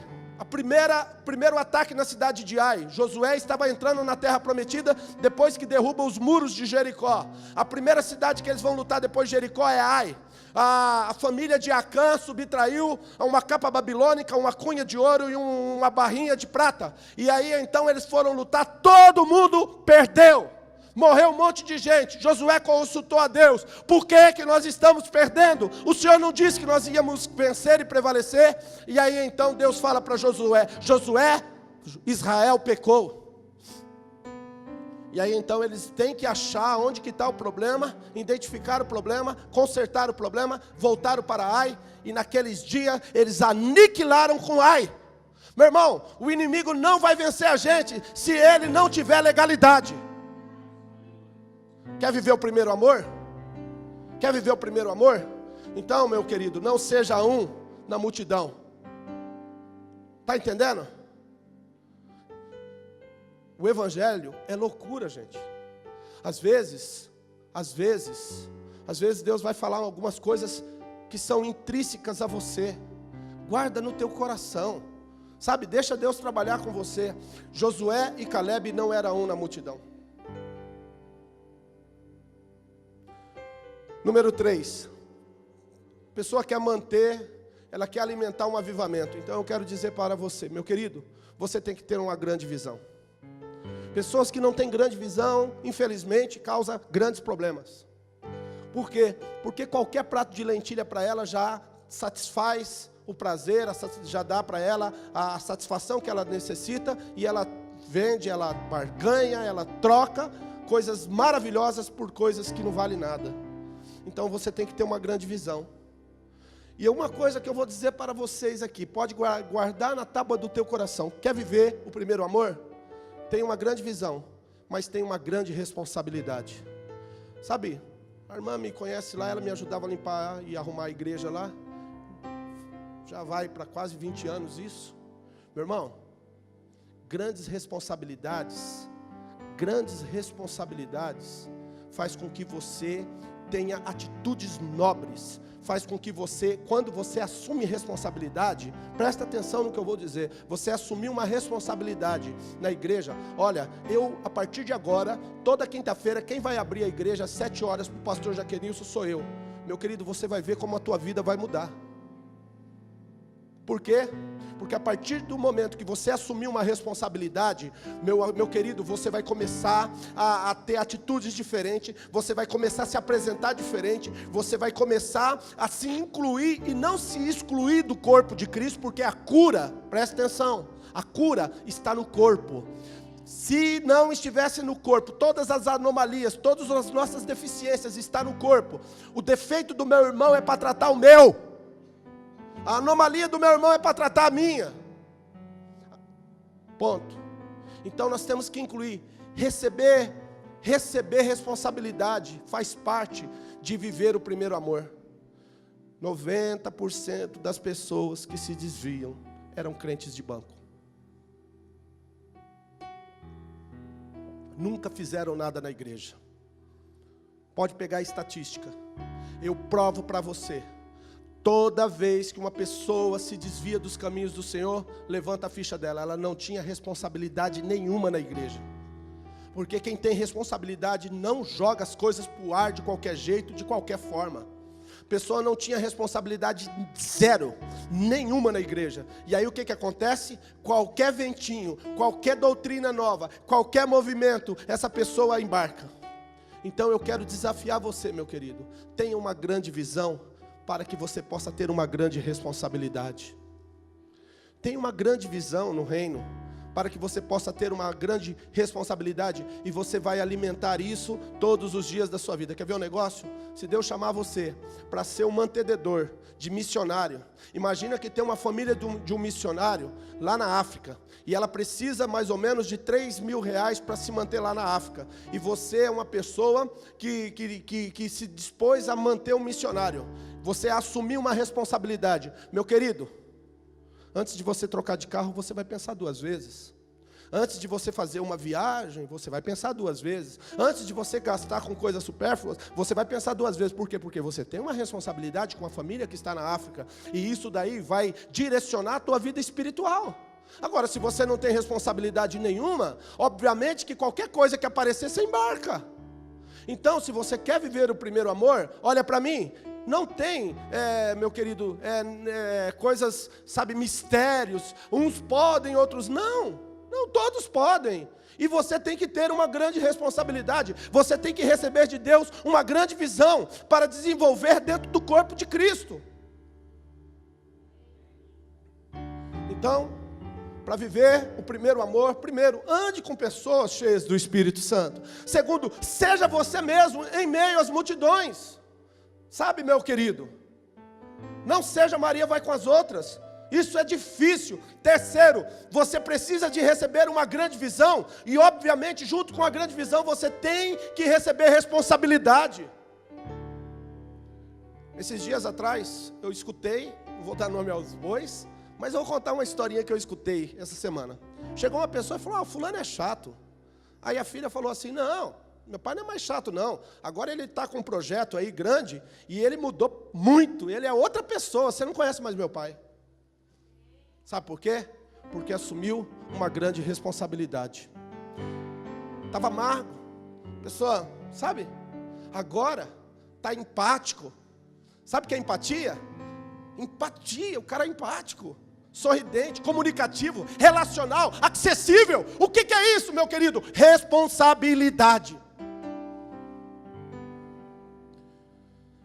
Primeiro ataque na cidade de Ai. Josué estava entrando na terra prometida depois que derruba os muros de Jericó. A primeira cidade que eles vão lutar depois de Jericó é Ai. A família de Acã subtraiu uma capa babilônica, uma cunha de ouro e uma barrinha de prata. E aí então eles foram lutar, todo mundo perdeu. Morreu um monte de gente. Josué consultou a Deus: por que nós estamos perdendo? O Senhor não disse que nós íamos vencer e prevalecer? E aí então Deus fala para Josué: Josué, Israel pecou. E aí então eles têm que achar onde que está o problema, identificar o problema, consertar o problema, voltaram para Ai, e naqueles dias eles aniquilaram com Ai. Meu irmão, o inimigo não vai vencer a gente se ele não tiver legalidade. Quer viver o primeiro amor? Quer viver o primeiro amor? Então, meu querido, não seja um na multidão. Está entendendo? O evangelho é loucura, gente. Às vezes Deus vai falar algumas coisas que são intrínsecas a você. Guarda no teu coração. Sabe, deixa Deus trabalhar com você. Josué e Caleb não eram um na multidão. Número 3, a pessoa quer manter, ela quer alimentar um avivamento. Então eu quero dizer para você, meu querido, você tem que ter uma grande visão. Pessoas que não têm grande visão, infelizmente, causam grandes problemas. Por quê? Porque qualquer prato de lentilha para ela já satisfaz o prazer, já dá para ela a satisfação que ela necessita, e ela vende, ela barganha, ela troca coisas maravilhosas por coisas que não valem nada. Então você tem que ter uma grande visão. E uma coisa que eu vou dizer para vocês aqui, pode guardar na tábua do teu coração. Quer viver o primeiro amor? Tem uma grande visão, mas tem uma grande responsabilidade. Sabe, a irmã me conhece lá, ela me ajudava a limpar e arrumar a igreja lá. Já vai para quase 20 anos isso. Meu irmão, grandes responsabilidades faz com que você tenha atitudes nobres, faz com que você, quando você assume responsabilidade, presta atenção no que eu vou dizer, você assumiu uma responsabilidade na igreja. Olha, a partir de agora, toda quinta-feira, quem vai abrir a igreja às 7 horas para o pastor Jaquenilson sou eu. Meu querido, você vai ver como a tua vida vai mudar. Por quê? Porque a partir do momento que você assumir uma responsabilidade, meu querido, você vai começar a ter atitudes diferentes, você vai começar a se apresentar diferente, você vai começar a se incluir e não se excluir do corpo de Cristo, porque a cura, presta atenção, a cura está no corpo. Se não estivesse no corpo, todas as anomalias, todas as nossas deficiências estão no corpo. O defeito do meu irmão é para tratar o meu. A anomalia do meu irmão é para tratar a minha. Ponto. Então nós temos que incluir, receber responsabilidade, faz parte de viver o primeiro amor. 90% das pessoas que se desviam eram crentes de banco. Nunca fizeram nada na igreja. Pode pegar a estatística. Eu provo para você. Toda vez que uma pessoa se desvia dos caminhos do Senhor, levanta a ficha dela. Ela não tinha responsabilidade nenhuma na igreja. Porque quem tem responsabilidade não joga as coisas para o ar de qualquer jeito, de qualquer forma. A pessoa não tinha responsabilidade zero, nenhuma na igreja. E aí o que acontece? Qualquer ventinho, qualquer doutrina nova, qualquer movimento, essa pessoa embarca. Então eu quero desafiar você, meu querido. Tenha uma grande visão para que você possa ter uma grande responsabilidade. Tenha uma grande visão no reino para que você possa ter uma grande responsabilidade, e você vai alimentar isso todos os dias da sua vida. Quer ver um negócio? Se Deus chamar você para ser um mantenedor de missionário, imagina que tem uma família de um missionário lá na África, e ela precisa mais ou menos de 3 mil reais para se manter lá na África, e você é uma pessoa que se dispôs a manter um missionário, você assumiu uma responsabilidade. Meu querido, antes de você trocar de carro, você vai pensar 2 vezes. Antes de você fazer uma viagem, você vai pensar 2 vezes. Antes de você gastar com coisas supérfluas, você vai pensar 2 vezes. Por quê? Porque você tem uma responsabilidade com a família que está na África. E isso daí vai direcionar a tua vida espiritual. Agora, se você não tem responsabilidade nenhuma, obviamente que qualquer coisa que aparecer, você embarca. Então, se você quer viver o primeiro amor, olha para mim. Não tem, meu querido, coisas, sabe, mistérios. Uns podem, outros não. Não, todos podem. E você tem que ter uma grande responsabilidade. Você tem que receber de Deus uma grande visão para desenvolver dentro do corpo de Cristo. Então, para viver o primeiro amor, primeiro, ande com pessoas cheias do Espírito Santo. Segundo, seja você mesmo em meio às multidões. Sabe, meu querido, não seja Maria vai com as outras, isso é difícil. Terceiro, você precisa de receber uma grande visão, e obviamente junto com a grande visão você tem que receber responsabilidade. Esses dias atrás eu escutei, não vou dar nome aos bois, mas eu vou contar uma historinha que eu escutei essa semana. Chegou uma pessoa e falou: fulano é chato. Aí a filha falou assim: não, meu pai não é mais chato não, agora ele está com um projeto aí grande, e ele mudou muito, ele é outra pessoa, você não conhece mais meu pai. Sabe por quê? Porque assumiu uma grande responsabilidade. Estava amargo, pessoa, sabe? Agora está empático. Sabe o que é empatia? Empatia, o cara é empático, sorridente, comunicativo, relacional, acessível. O que é isso, meu querido? Responsabilidade.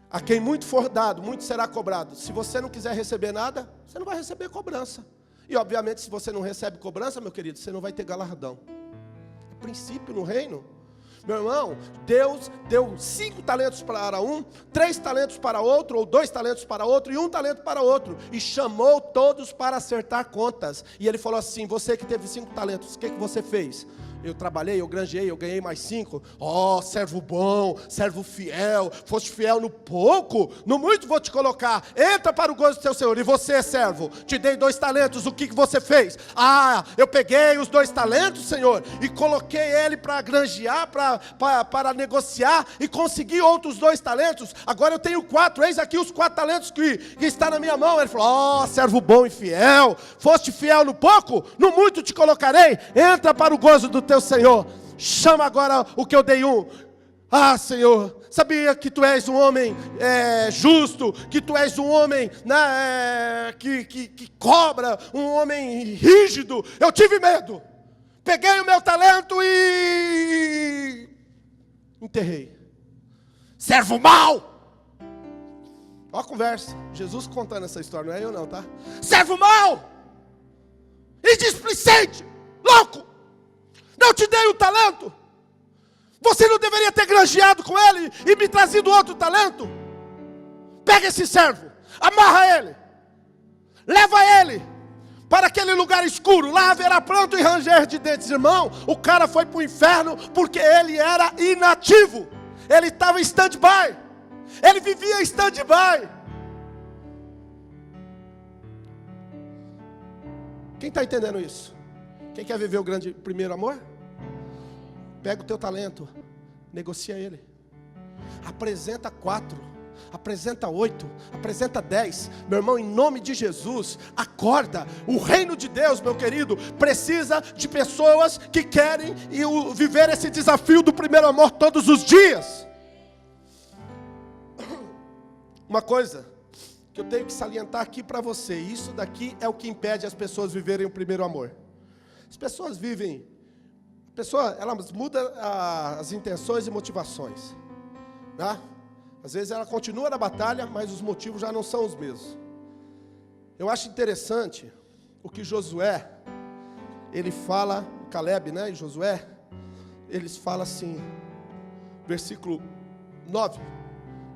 A quem muito for dado, muito será cobrado. Se você não quiser receber nada, você não vai receber cobrança. E obviamente, se você não recebe cobrança, meu querido, você não vai ter galardão. É princípio no reino. Meu irmão, Deus deu 5 talentos para um, 3 talentos para outro, ou 2 talentos para outro, e 1 talento para outro. E chamou todos para acertar contas. E ele falou assim: você que teve 5 talentos, o que você fez? Eu trabalhei, eu granjeei, eu ganhei mais 5. Ó, servo bom, servo fiel. Foste fiel no pouco, no muito vou te colocar. Entra para o gozo do teu Senhor. E você, servo, te dei 2 talentos, o que você fez? Ah, eu peguei os 2 talentos, Senhor, e coloquei ele para granjear, para negociar, e consegui outros 2 talentos. Agora eu tenho 4, eis aqui os 4 talentos que está na minha mão. Ele falou: ó, servo bom e fiel, foste fiel no pouco, no muito te colocarei. Entra para o gozo do teu Senhor. Chama agora o que eu dei 1. Ah, Senhor, sabia que tu és um homem justo, que tu és um homem que cobra, um homem rígido. Eu tive medo, peguei o meu talento e enterrei. Servo mau. Olha a conversa, Jesus contando essa história, não é eu não, tá? Servo mau, indisplicente, louco. Não te dei o talento. Você não deveria ter granjeado com ele e me trazido outro talento? Pega esse servo, amarra ele, leva ele, para aquele lugar escuro, lá haverá pranto e ranger de dentes. Irmão, o cara foi para o inferno porque ele era inativo, ele estava em stand-by, ele vivia em stand-by. Quem está entendendo isso? Quem quer viver o grande primeiro amor? Pega o teu talento, negocia ele, apresenta 4, apresenta 8, apresenta 10, meu irmão, em nome de Jesus, acorda. O reino de Deus, meu querido, precisa de pessoas que querem viver esse desafio do primeiro amor todos os dias. Uma coisa que eu tenho que salientar aqui para você, isso daqui é o que impede as pessoas viverem o primeiro amor. As pessoas vivem, elas mudam as intenções e motivações, tá? Às vezes ela continua na batalha, mas os motivos já não são os mesmos. Eu acho interessante o que Josué, ele fala, Caleb, né, e Josué, eles falam assim, versículo 9,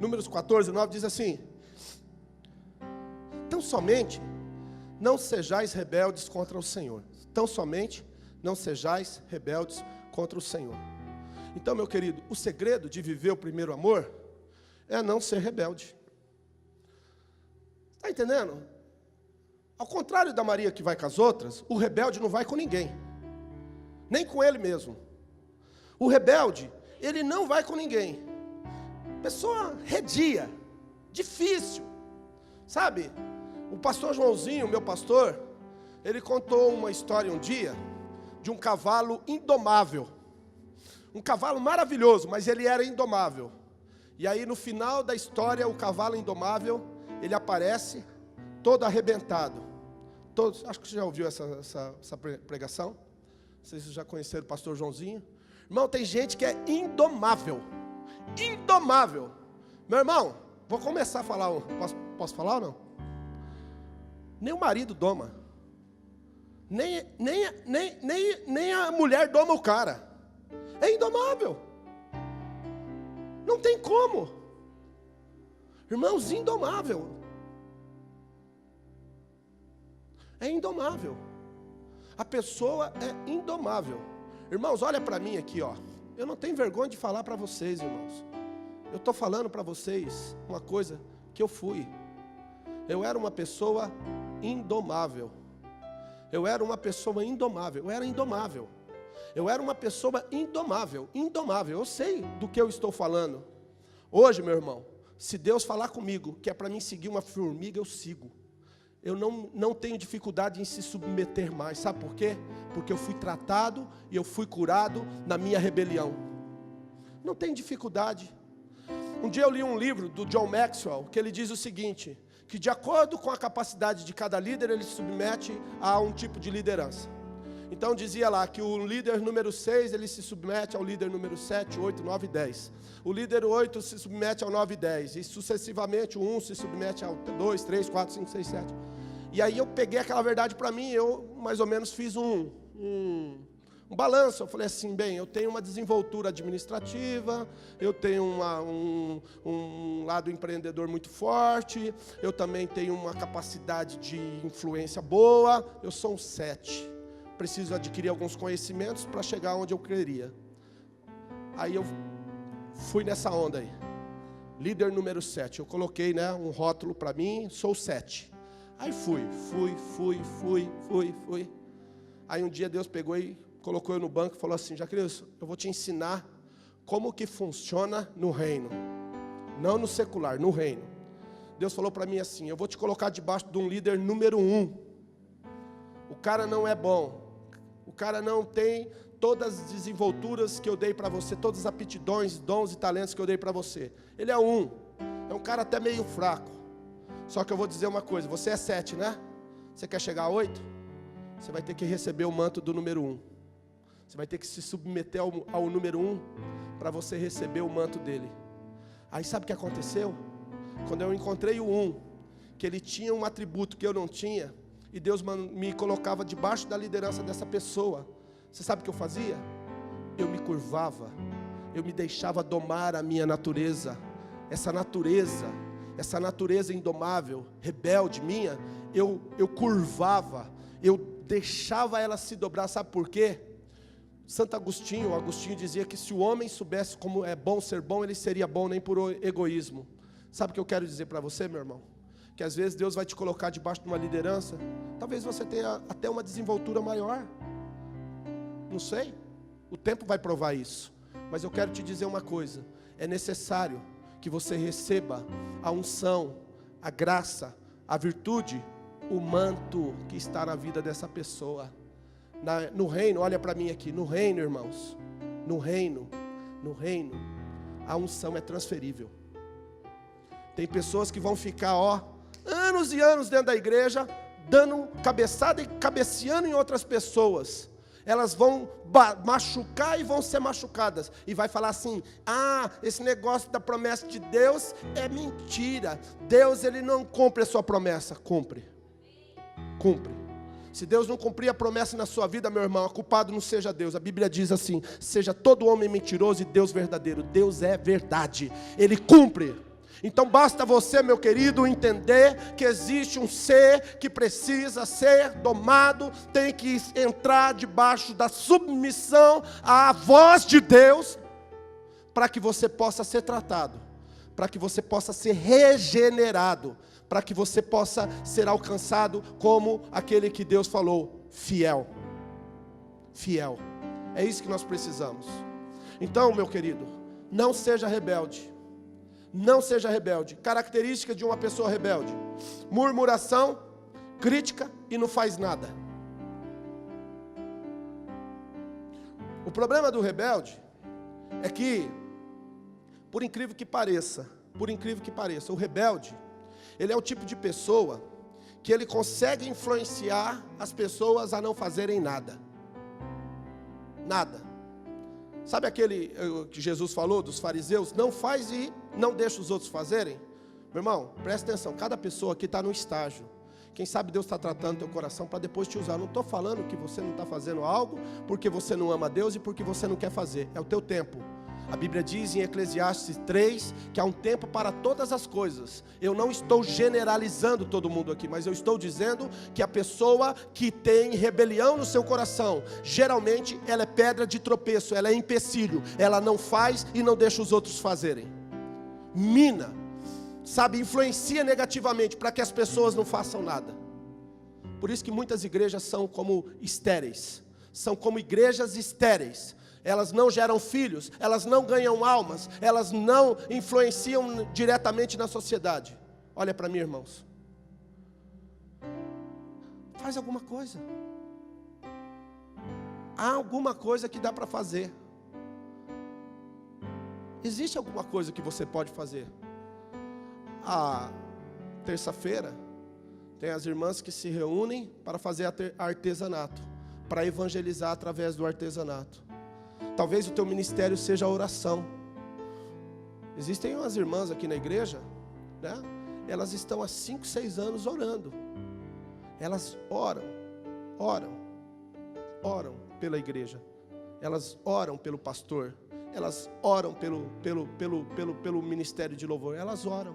Números 14, 9, diz assim: tão somente não sejais rebeldes contra o Senhor. Tão somente não sejais rebeldes contra o Senhor. Então, meu querido, o segredo de viver o primeiro amor é não ser rebelde. Está entendendo? Ao contrário da Maria que vai com as outras, o rebelde não vai com ninguém, nem com ele mesmo. O rebelde, ele não vai com ninguém. Pessoa redia, difícil, sabe? O pastor Joãozinho, meu pastor, ele contou uma história um dia de um cavalo indomável. Um cavalo maravilhoso, mas ele era indomável. E aí no final da história, o cavalo indomável, ele aparece todo arrebentado. Todos, acho que você já ouviu essa pregação. Vocês já conheceram o pastor Joãozinho? Irmão, tem gente que é indomável. Indomável. Meu irmão, vou começar a falar. Posso falar ou não? Nem o marido doma. Nem a mulher doma o cara. É indomável. Não tem como. Irmãos, indomável. É indomável. A pessoa é indomável. Irmãos, olha para mim aqui, ó. Eu não tenho vergonha de falar para vocês, irmãos. Eu estou falando para vocês uma coisa que eu fui. Eu era uma pessoa indomável. Eu era uma pessoa indomável. Eu era indomável. Eu era uma pessoa indomável. Indomável. Eu sei do que eu estou falando. Hoje, meu irmão, se Deus falar comigo que é para mim seguir uma formiga, eu sigo. Eu não tenho dificuldade em se submeter mais. Sabe por quê? Porque eu fui tratado e eu fui curado na minha rebelião. Não tem dificuldade. Um dia eu li um livro do John Maxwell, que ele diz o seguinte, que de acordo com a capacidade de cada líder, ele se submete a um tipo de liderança. Então dizia lá que o líder número 6, ele se submete ao líder número 7, 8, 9 e 10. O líder 8 se submete ao 9 e 10. E sucessivamente o 1 se submete ao 2, 3, 4, 5, 6, 7. E aí eu peguei aquela verdade para mim, eu mais ou menos fiz um balanço. Eu falei assim, bem, eu tenho uma desenvoltura administrativa, eu tenho um lado empreendedor muito forte, eu também tenho uma capacidade de influência boa, eu sou um 7. Preciso adquirir alguns conhecimentos para chegar onde eu queria. Aí eu fui nessa onda aí. Líder número 7. Eu coloquei, né, um rótulo para mim, sou 7. Aí fui. Aí um dia Deus pegou e colocou eu no banco e falou assim, Jaqueline, eu vou te ensinar como que funciona no reino. Não no secular, no reino. Deus falou para mim assim, eu vou te colocar debaixo de um líder número 1. O cara não é bom. O cara não tem todas as desenvolturas que eu dei para você, todas as aptidões, dons e talentos que eu dei para você. Ele é 1. É um cara até meio fraco. Só que eu vou dizer uma coisa, você é 7, né? Você quer chegar a 8? Você vai ter que receber o manto do número 1. Você vai ter que se submeter ao número 1 para você receber o manto dele. Aí sabe o que aconteceu? Quando eu encontrei o 1, que ele tinha um atributo que eu não tinha, e Deus me colocava debaixo da liderança dessa pessoa, você sabe o que eu fazia? Eu me curvava, eu me deixava domar a minha natureza. Essa natureza indomável, rebelde minha, eu curvava, eu deixava ela se dobrar, sabe por quê? Santo Agostinho dizia que se o homem soubesse como é bom ser bom, ele seria bom nem por egoísmo. Sabe o que eu quero dizer para você, meu irmão? Que às vezes Deus vai te colocar debaixo de uma liderança, talvez você tenha até uma desenvoltura maior, não sei, o tempo vai provar isso, mas eu quero te dizer uma coisa, é necessário que você receba a unção, a graça, a virtude, o manto que está na vida dessa pessoa. No reino, olha para mim aqui, no reino, irmãos, no reino, a unção é transferível. Tem pessoas que vão ficar, anos e anos dentro da igreja, dando cabeçada e cabeceando em outras pessoas. Elas vão machucar e vão ser machucadas. E vai falar assim, esse negócio da promessa de Deus é mentira. Deus, ele não cumpre a sua promessa. Cumpre. Se Deus não cumprir a promessa na sua vida, meu irmão, o culpado não seja Deus. A Bíblia diz assim, seja todo homem mentiroso e Deus verdadeiro. Deus é verdade, Ele cumpre. Então basta você, meu querido, entender que existe um ser que precisa ser domado, tem que entrar debaixo da submissão à voz de Deus, para que você possa ser tratado, para que você possa ser regenerado, para que você possa ser alcançado como aquele que Deus falou, fiel. Fiel. É isso que nós precisamos. Então, meu querido, não seja rebelde. Não seja rebelde. Característica de uma pessoa rebelde: murmuração, crítica e não faz nada. O problema do rebelde é que, por incrível que pareça, o rebelde, ele é o tipo de pessoa que ele consegue influenciar as pessoas a não fazerem nada. Nada. Sabe aquele que Jesus falou dos fariseus? Não faz e não deixa os outros fazerem? Meu irmão, presta atenção, cada pessoa aqui está num estágio. Quem sabe Deus está tratando teu coração para depois te usar. Não estou falando que você não está fazendo algo porque você não ama Deus e porque você não quer fazer. É o teu tempo. A Bíblia diz em Eclesiastes 3 que há um tempo para todas as coisas. Eu não estou generalizando todo mundo aqui, mas eu estou dizendo que a pessoa que tem rebelião no seu coração, geralmente ela é pedra de tropeço, ela é empecilho, ela não faz e não deixa os outros fazerem. Mina, sabe, influencia negativamente para que as pessoas não façam nada. Por isso que muitas igrejas são como estéreis, são como igrejas estéreis. Elas não geram filhos, elas não ganham almas, elas não influenciam diretamente na sociedade. Olha para mim, irmãos. Faz alguma coisa. Há alguma coisa que dá para fazer. Existe alguma coisa que você pode fazer. Terça-feira, tem as irmãs que se reúnem para fazer artesanato, para evangelizar através do artesanato. Talvez o teu ministério seja a oração. Existem umas irmãs aqui na igreja, né? Elas estão há 5, 6 anos orando. Elas oram pela igreja. Elas oram pelo pastor. Elas oram pelo ministério de louvor. Elas oram.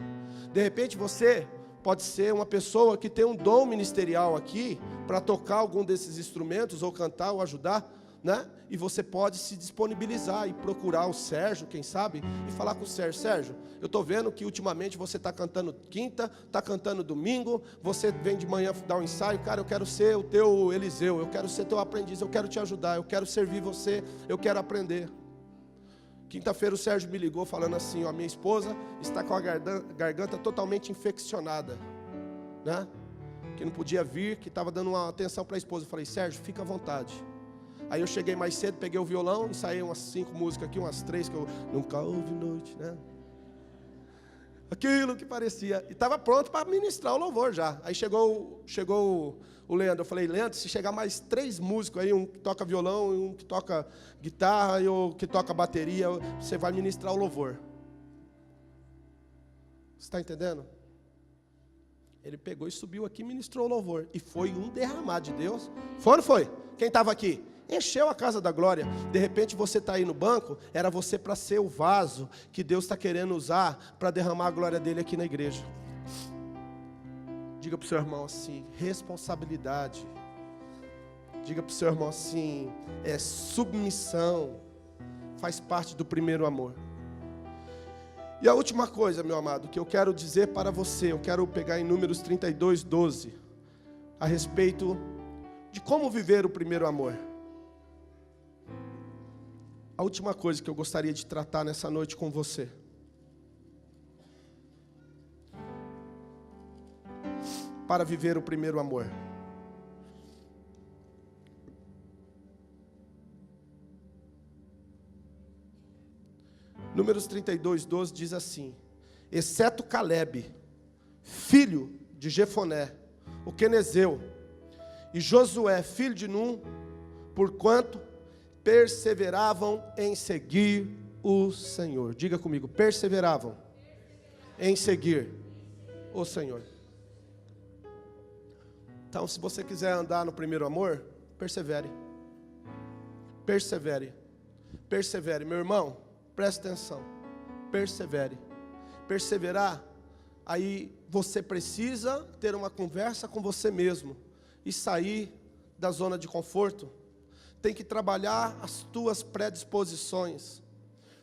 De repente você pode ser uma pessoa que tem um dom ministerial aqui para tocar algum desses instrumentos, ou cantar, ou ajudar, né? E você pode se disponibilizar e procurar o Sérgio, quem sabe, e falar com o Sérgio: Sérgio, eu estou vendo que ultimamente você está cantando quinta, está cantando domingo, você vem de manhã dar um ensaio, cara, eu quero ser o teu Eliseu, eu quero ser teu aprendiz, eu quero te ajudar, eu quero servir você, eu quero aprender. Quinta-feira o Sérgio me ligou falando assim: minha esposa está com a garganta totalmente infeccionada, né? Que não podia vir, que estava dando uma atenção para a esposa. Eu falei: Sérgio, fica à vontade. Aí eu cheguei mais cedo, peguei o violão, ensaiei umas 5 músicas aqui, umas 3 que eu nunca ouvi noite, né? Aquilo que parecia. E estava pronto para ministrar o louvor já. Aí chegou o Leandro. Eu falei: Leandro, se chegar mais 3 músicos aí, um que toca violão, um que toca guitarra e um que toca bateria, você vai ministrar o louvor. Você está entendendo? Ele pegou e subiu aqui e ministrou o louvor. E foi um derramar de Deus. Foi ou não foi? Quem estava aqui? Encheu a casa da glória. De repente você está aí no banco, era você para ser o vaso que Deus está querendo usar para derramar a glória dele aqui na igreja. Diga para o seu irmão assim: responsabilidade. Diga para o seu irmão assim: submissão faz parte do primeiro amor. E a última coisa, meu amado, que eu quero dizer para você, eu quero pegar em Números 32:12, a respeito de como viver o primeiro amor. A última coisa que eu gostaria de tratar nessa noite com você. Para viver o primeiro amor. Números 32:12 diz assim: exceto Calebe, filho de Jefoné, o quenezeu, e Josué, filho de Num, porquanto perseveravam em seguir o Senhor. Diga comigo: perseveravam em seguir o Senhor. Então, se você quiser andar no primeiro amor, persevere. Persevere. Persevere, meu irmão, preste atenção. Persevere. Perseverar, aí você precisa ter uma conversa com você mesmo e sair da zona de conforto. Tem que trabalhar as tuas predisposições.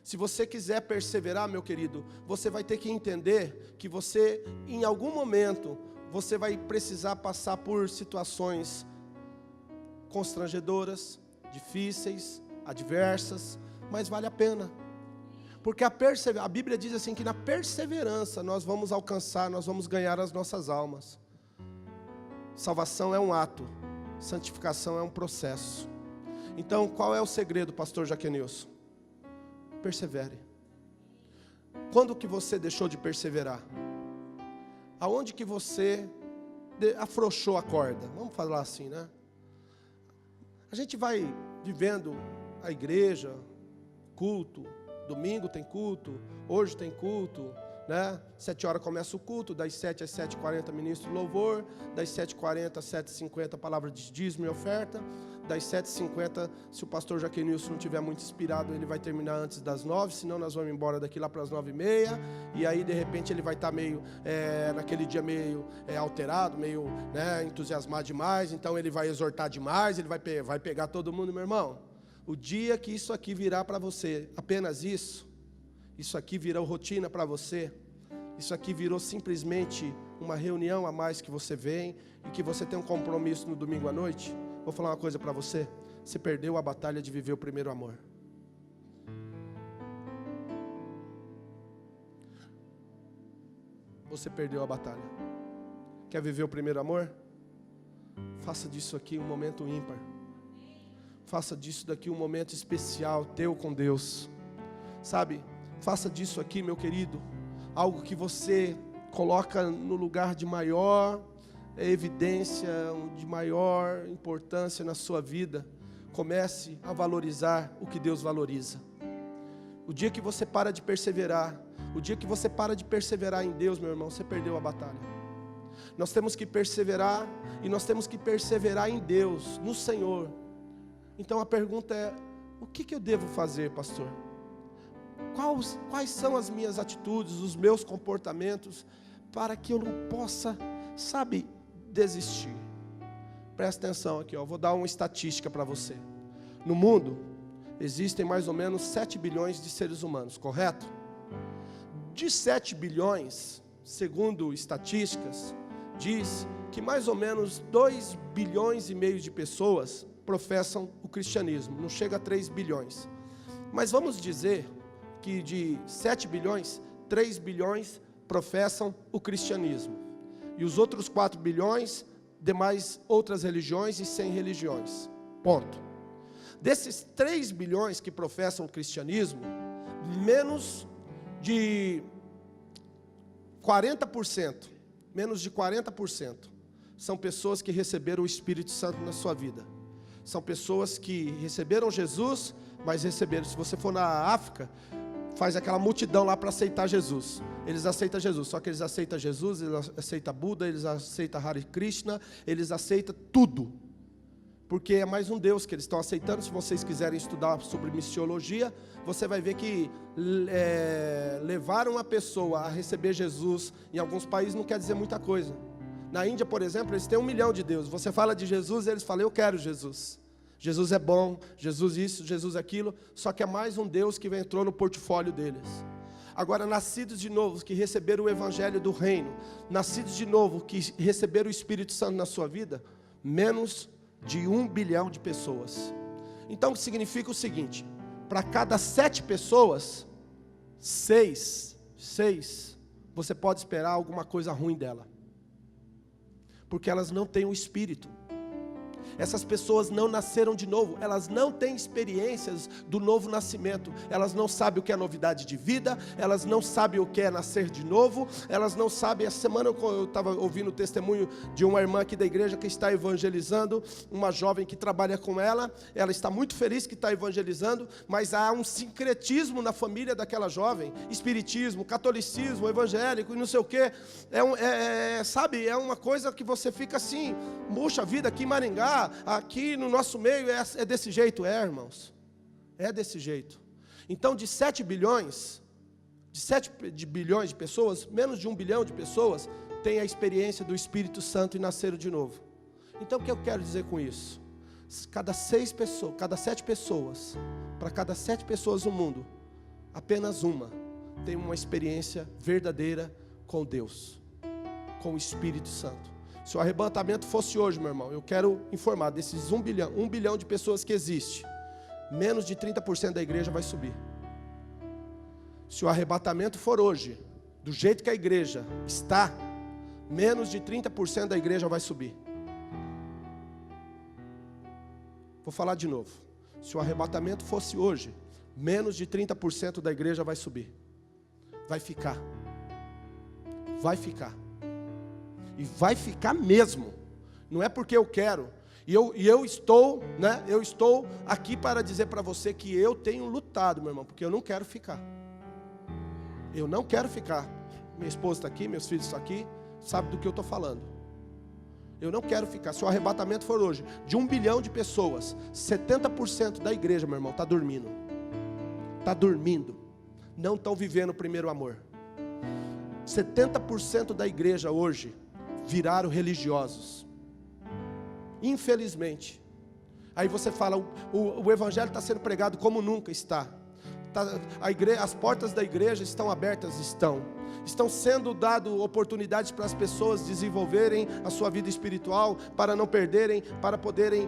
Se você quiser perseverar, meu querido, você vai ter que entender que você, em algum momento, você vai precisar passar por situações constrangedoras, difíceis, adversas, mas vale a pena. Porque a Bíblia diz assim que na perseverança nós vamos alcançar, nós vamos ganhar as nossas almas. Salvação é um ato, santificação é um processo. Então, qual é o segredo, pastor Jaquenilson? Persevere. Quando que você deixou de perseverar? Aonde que você afrouxou a corda? Vamos falar assim, né? A gente vai vivendo a igreja, culto, domingo tem culto, hoje tem culto, né? 7 horas começa o culto, das 7 às 7h40 ministro louvor, das 7h40 às 7h50 palavra de dízimo e oferta, das 7h50, se o pastor Jaquenilson não estiver muito inspirado, ele vai terminar antes das 9, senão nós vamos embora daqui lá para as 9h30, e aí de repente ele vai estar meio, naquele dia meio alterado, meio entusiasmado demais, então ele vai exortar demais, ele vai pegar todo mundo, meu irmão. O dia que isso aqui virar para você, apenas isso aqui virou rotina para você, isso aqui virou simplesmente uma reunião a mais que você vem, e que você tem um compromisso no domingo à noite, vou falar uma coisa para você: você perdeu a batalha de viver o primeiro amor. Você perdeu a batalha. Quer viver o primeiro amor? Faça disso aqui um momento ímpar. Faça disso daqui um momento especial teu com Deus. Sabe? Faça disso aqui, meu querido, algo que você coloca no lugar de maior evidência, de maior importância na sua vida. Comece a valorizar o que Deus valoriza. O dia que você para de perseverar, o dia que você para de perseverar em Deus, meu irmão, você perdeu a batalha. Nós temos que perseverar, e nós temos que perseverar em Deus, no Senhor. Então a pergunta é: o que eu devo fazer, pastor? Quais são as minhas atitudes, os meus comportamentos, para que eu não possa, desistir? Presta atenção aqui, vou dar uma estatística para você. No mundo, existem mais ou menos 7 bilhões de seres humanos, correto? De 7 bilhões, segundo estatísticas, diz que mais ou menos 2,5 bilhões de pessoas professam o cristianismo, não chega a 3 bilhões. Mas vamos dizer que de 7 bilhões, 3 bilhões professam o cristianismo. E os outros 4 bilhões, demais outras religiões e sem religiões. Ponto. Desses 3 bilhões que professam o cristianismo, menos de 40%, são pessoas que receberam o Espírito Santo na sua vida. São pessoas que receberam Jesus, mas receberam, se você for na África, faz aquela multidão lá para aceitar Jesus. Eles aceitam Jesus, só que eles aceitam Jesus, eles aceitam Buda, eles aceitam Hare Krishna, eles aceitam tudo. Porque é mais um Deus que eles estão aceitando. Se vocês quiserem estudar sobre missiologia, você vai ver que levar uma pessoa a receber Jesus em alguns países não quer dizer muita coisa. Na Índia, por exemplo, eles têm 1 milhão de deuses. Você fala de Jesus, eles falam, eu quero Jesus. Jesus é bom, Jesus isso, Jesus aquilo. Só que é mais um Deus que entrou no portfólio deles. Agora, nascidos de novo, que receberam o Evangelho do Reino, nascidos de novo, que receberam o Espírito Santo na sua vida, menos de 1 bilhão de pessoas. Então, significa o seguinte, para cada 7 pessoas, 6, você pode esperar alguma coisa ruim dela. Porque elas não têm o Espírito. Essas pessoas não nasceram de novo, elas não têm experiências do novo nascimento, elas não sabem o que é novidade de vida, elas não sabem o que é nascer de novo, elas não sabem. Essa semana eu estava ouvindo o testemunho de uma irmã aqui da igreja que está evangelizando, uma jovem que trabalha com ela está muito feliz que está evangelizando, mas há um sincretismo na família daquela jovem, espiritismo, catolicismo, evangélico e não sei o que, sabe, é uma coisa que você fica assim, puxa vida, aqui em Maringá, aqui no nosso meio é desse jeito, irmãos, é desse jeito. Então de 7 bilhões de pessoas, menos de 1 bilhão de pessoas têm a experiência do Espírito Santo e nasceram de novo. Então o que eu quero dizer com isso? Cada 7 pessoas, para cada 7 pessoas no mundo, apenas uma tem uma experiência verdadeira com Deus, com o Espírito Santo. Se o arrebatamento fosse hoje, meu irmão, eu quero informar, desses 1 bilhão de pessoas que existe, menos de 30% da igreja vai subir. Se o arrebatamento for hoje, do jeito que a igreja está, menos de 30% da igreja vai subir. Vou falar de novo. Se o arrebatamento fosse hoje, menos de 30% da igreja vai subir. Vai ficar. Vai ficar. E vai ficar mesmo. Não é porque eu quero. E eu estou aqui para dizer para você que eu tenho lutado, meu irmão, porque eu não quero ficar. Eu não quero ficar. Minha esposa está aqui, meus filhos estão aqui, sabe do que eu estou falando. Eu não quero ficar. Se o arrebatamento for hoje, de 1 bilhão de pessoas, 70% da igreja, meu irmão, está dormindo. Está dormindo. Não estão vivendo o primeiro amor. 70% da igreja hoje viraram religiosos. Infelizmente. Aí você fala, o evangelho está sendo pregado como nunca está. As portas da igreja estão abertas? Estão sendo dadas oportunidades para as pessoas desenvolverem a sua vida espiritual, para não perderem, para poderem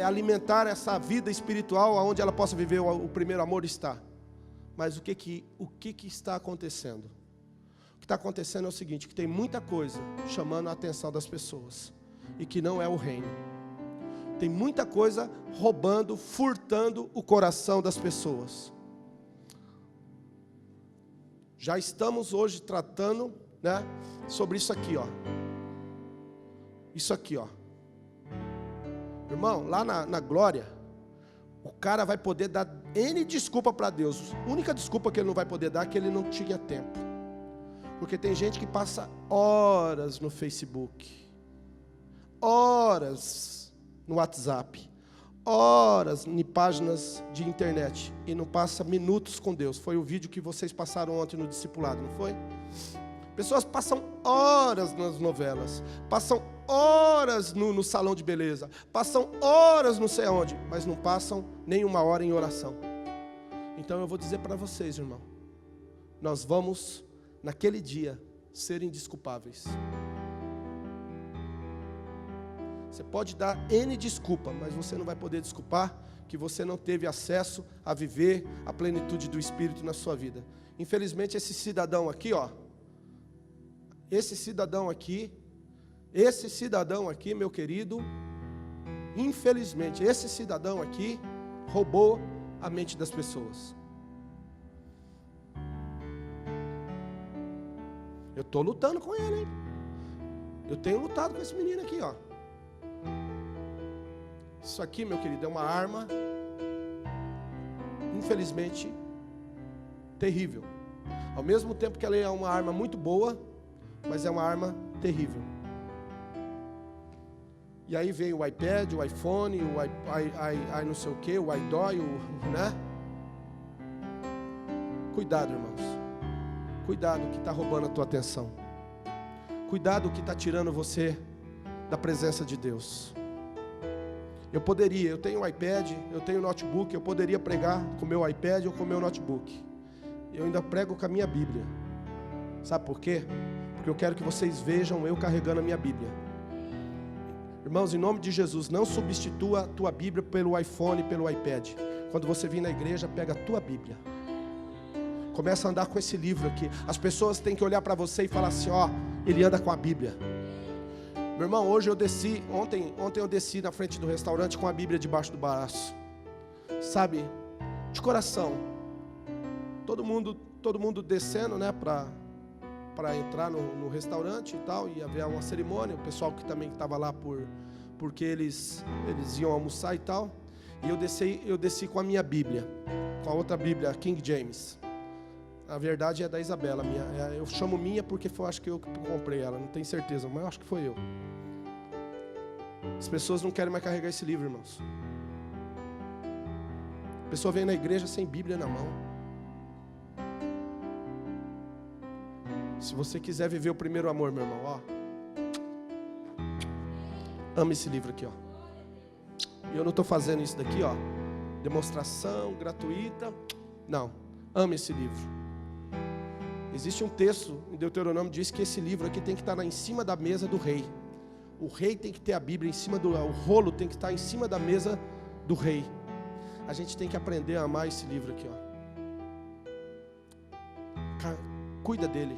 alimentar essa vida espiritual, onde ela possa viver o primeiro amor está. Mas o que está acontecendo? O que está acontecendo é o seguinte, que tem muita coisa chamando a atenção das pessoas, e que não é o reino. Tem muita coisa roubando, furtando o coração das pessoas. Já estamos hoje tratando, sobre isso aqui, ó. Isso aqui, ó. Irmão, lá na glória, o cara vai poder dar N desculpa para Deus. A única desculpa que ele não vai poder dar é que ele não tinha tempo. Porque tem gente que passa horas no Facebook, horas no WhatsApp, horas em páginas de internet e não passa minutos com Deus. Foi o vídeo que vocês passaram ontem no discipulado, não foi? Pessoas passam horas nas novelas, passam horas no salão de beleza, passam horas não sei aonde, mas não passam nem 1 hora em oração. Então eu vou dizer para vocês, irmão, nós vamos naquele dia ser indesculpáveis. Você pode dar N desculpa, mas você não vai poder desculpar que você não teve acesso a viver a plenitude do Espírito na sua vida. Infelizmente esse cidadão aqui, ó, esse cidadão aqui, meu querido, infelizmente, esse cidadão aqui roubou a mente das pessoas. Eu estou lutando com ele, hein? Eu tenho lutado com esse menino aqui, ó. Isso aqui, meu querido, é uma arma, infelizmente, terrível. Ao mesmo tempo que ela é uma arma muito boa, mas é uma arma terrível. E aí vem o iPad, o iPhone, o não sei o que, o iDoy, Cuidado, irmãos. Cuidado que está roubando a tua atenção. Cuidado o que está tirando você da presença de Deus. Eu tenho um iPad, eu tenho um notebook, eu poderia pregar com o meu iPad ou com o meu notebook. Eu ainda prego com a minha Bíblia. Sabe por quê? Porque eu quero que vocês vejam eu carregando a minha Bíblia. Irmãos, em nome de Jesus, não substitua a tua Bíblia pelo iPhone, pelo iPad. Quando você vir na igreja, pega a tua Bíblia. Começa a andar com esse livro aqui. As pessoas têm que olhar para você e falar assim, ó, ele anda com a Bíblia. Meu irmão, hoje eu desci, ontem eu desci na frente do restaurante com a Bíblia debaixo do braço. Sabe, de coração. Todo mundo descendo, né, para entrar no restaurante e tal, e haver uma cerimônia. O pessoal que também estava lá porque eles iam almoçar e tal. E eu desci com a minha Bíblia, com a outra Bíblia, King James. A verdade é da Isabela, eu chamo minha porque acho que eu comprei ela, não tenho certeza, mas eu acho que foi eu. As pessoas não querem mais carregar esse livro, irmãos. A pessoa vem na igreja sem Bíblia na mão. Se você quiser viver o primeiro amor, meu irmão, ó, ame esse livro aqui, ó. E eu não estou fazendo isso daqui, ó, demonstração gratuita. Não, ame esse livro. Existe um texto em Deuteronômio que diz que esse livro aqui tem que estar em cima da mesa do rei. O rei tem que ter a Bíblia em cima o rolo tem que estar em cima da mesa do rei. A gente tem que aprender a amar esse livro aqui, ó. Cuida dele.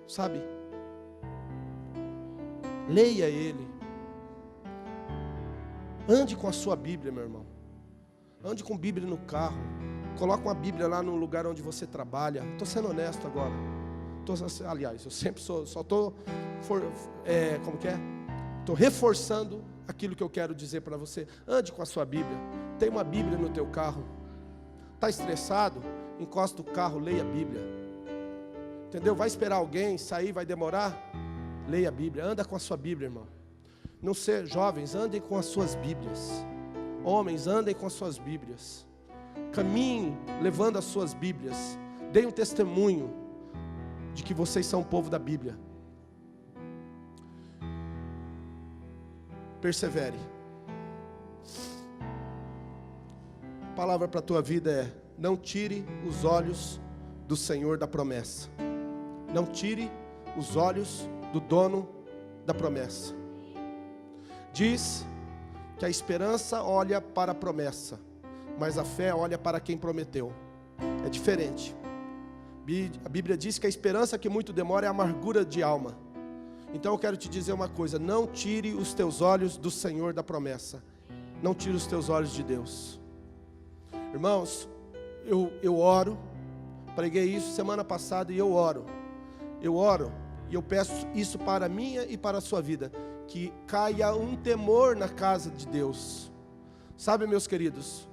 Sabe? Leia ele. Ande com a sua Bíblia, meu irmão. Ande com Bíblia no carro. Coloca uma Bíblia lá no lugar onde você trabalha. Estou sendo honesto agora. Aliás, eu sempre só estou Estou reforçando aquilo que eu quero dizer para você. Ande com a sua Bíblia. Tem uma Bíblia no teu carro. Está estressado? Encosta o carro, leia a Bíblia. Entendeu? Vai esperar alguém sair, vai demorar? Leia a Bíblia. Anda com a sua Bíblia, irmão. Não ser jovens, andem com as suas Bíblias. Homens, andem com as suas Bíblias. Caminhem levando as suas Bíblias. Deem um testemunho de que vocês são o povo da Bíblia. Persevere. A palavra para a tua vida é: não tire os olhos do Senhor da promessa. Não tire os olhos do dono da promessa. Diz que a esperança olha para a promessa, mas a fé olha para quem prometeu. É diferente. A Bíblia diz que a esperança que muito demora é a amargura de alma. Então eu quero te dizer uma coisa: não tire os teus olhos do Senhor da promessa. Não tire os teus olhos de Deus. Irmãos, eu oro, preguei isso semana passada e eu oro e eu peço isso para a minha e para a sua vida, que caia um temor na casa de Deus. Sabe, meus queridos,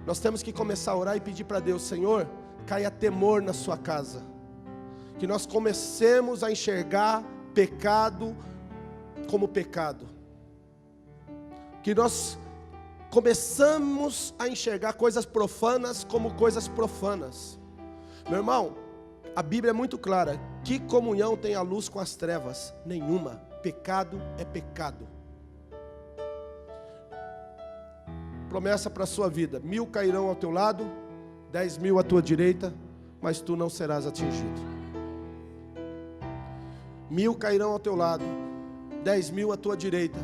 nós temos que começar a orar e pedir para Deus: Senhor, caia temor na sua casa, que nós comecemos a enxergar pecado como pecado, que nós começamos a enxergar coisas profanas como coisas profanas. Meu irmão, a Bíblia é muito clara: que comunhão tem a luz com as trevas? Nenhuma. Pecado é pecado. Promessa para a sua vida: 1000 cairão ao teu lado, 10.000 à tua direita, mas tu não serás atingido. 1000 cairão ao teu lado, 10.000 à tua direita,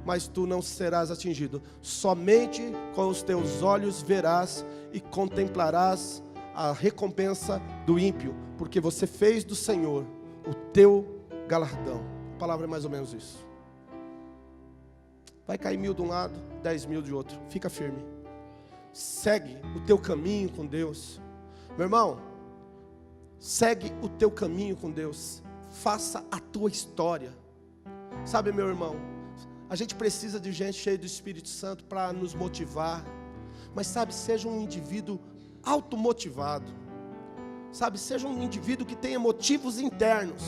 mas tu não serás atingido. Somente com os teus olhos verás e contemplarás a recompensa do ímpio, porque você fez do Senhor o teu galardão. A palavra é mais ou menos isso. Vai cair 1000 de um lado, 10.000 de outro. Fica firme. Segue o teu caminho com Deus. Meu irmão, segue o teu caminho com Deus. Faça a tua história. Sabe, meu irmão, a gente precisa de gente cheia do Espírito Santo para nos motivar. Mas sabe, seja um indivíduo automotivado. Sabe, seja um indivíduo que tenha motivos internos.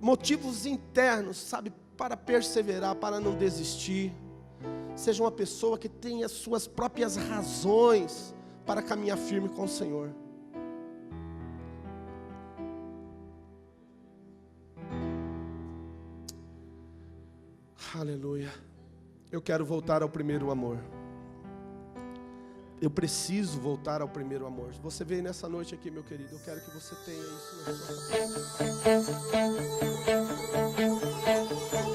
Motivos internos, sabe, para perseverar, para não desistir. Seja uma pessoa que tenha suas próprias razões para caminhar firme com o Senhor. Aleluia. Eu quero voltar ao primeiro amor. Eu preciso voltar ao primeiro amor. Você veio nessa noite aqui, meu querido. Eu quero que você tenha isso na sua vida.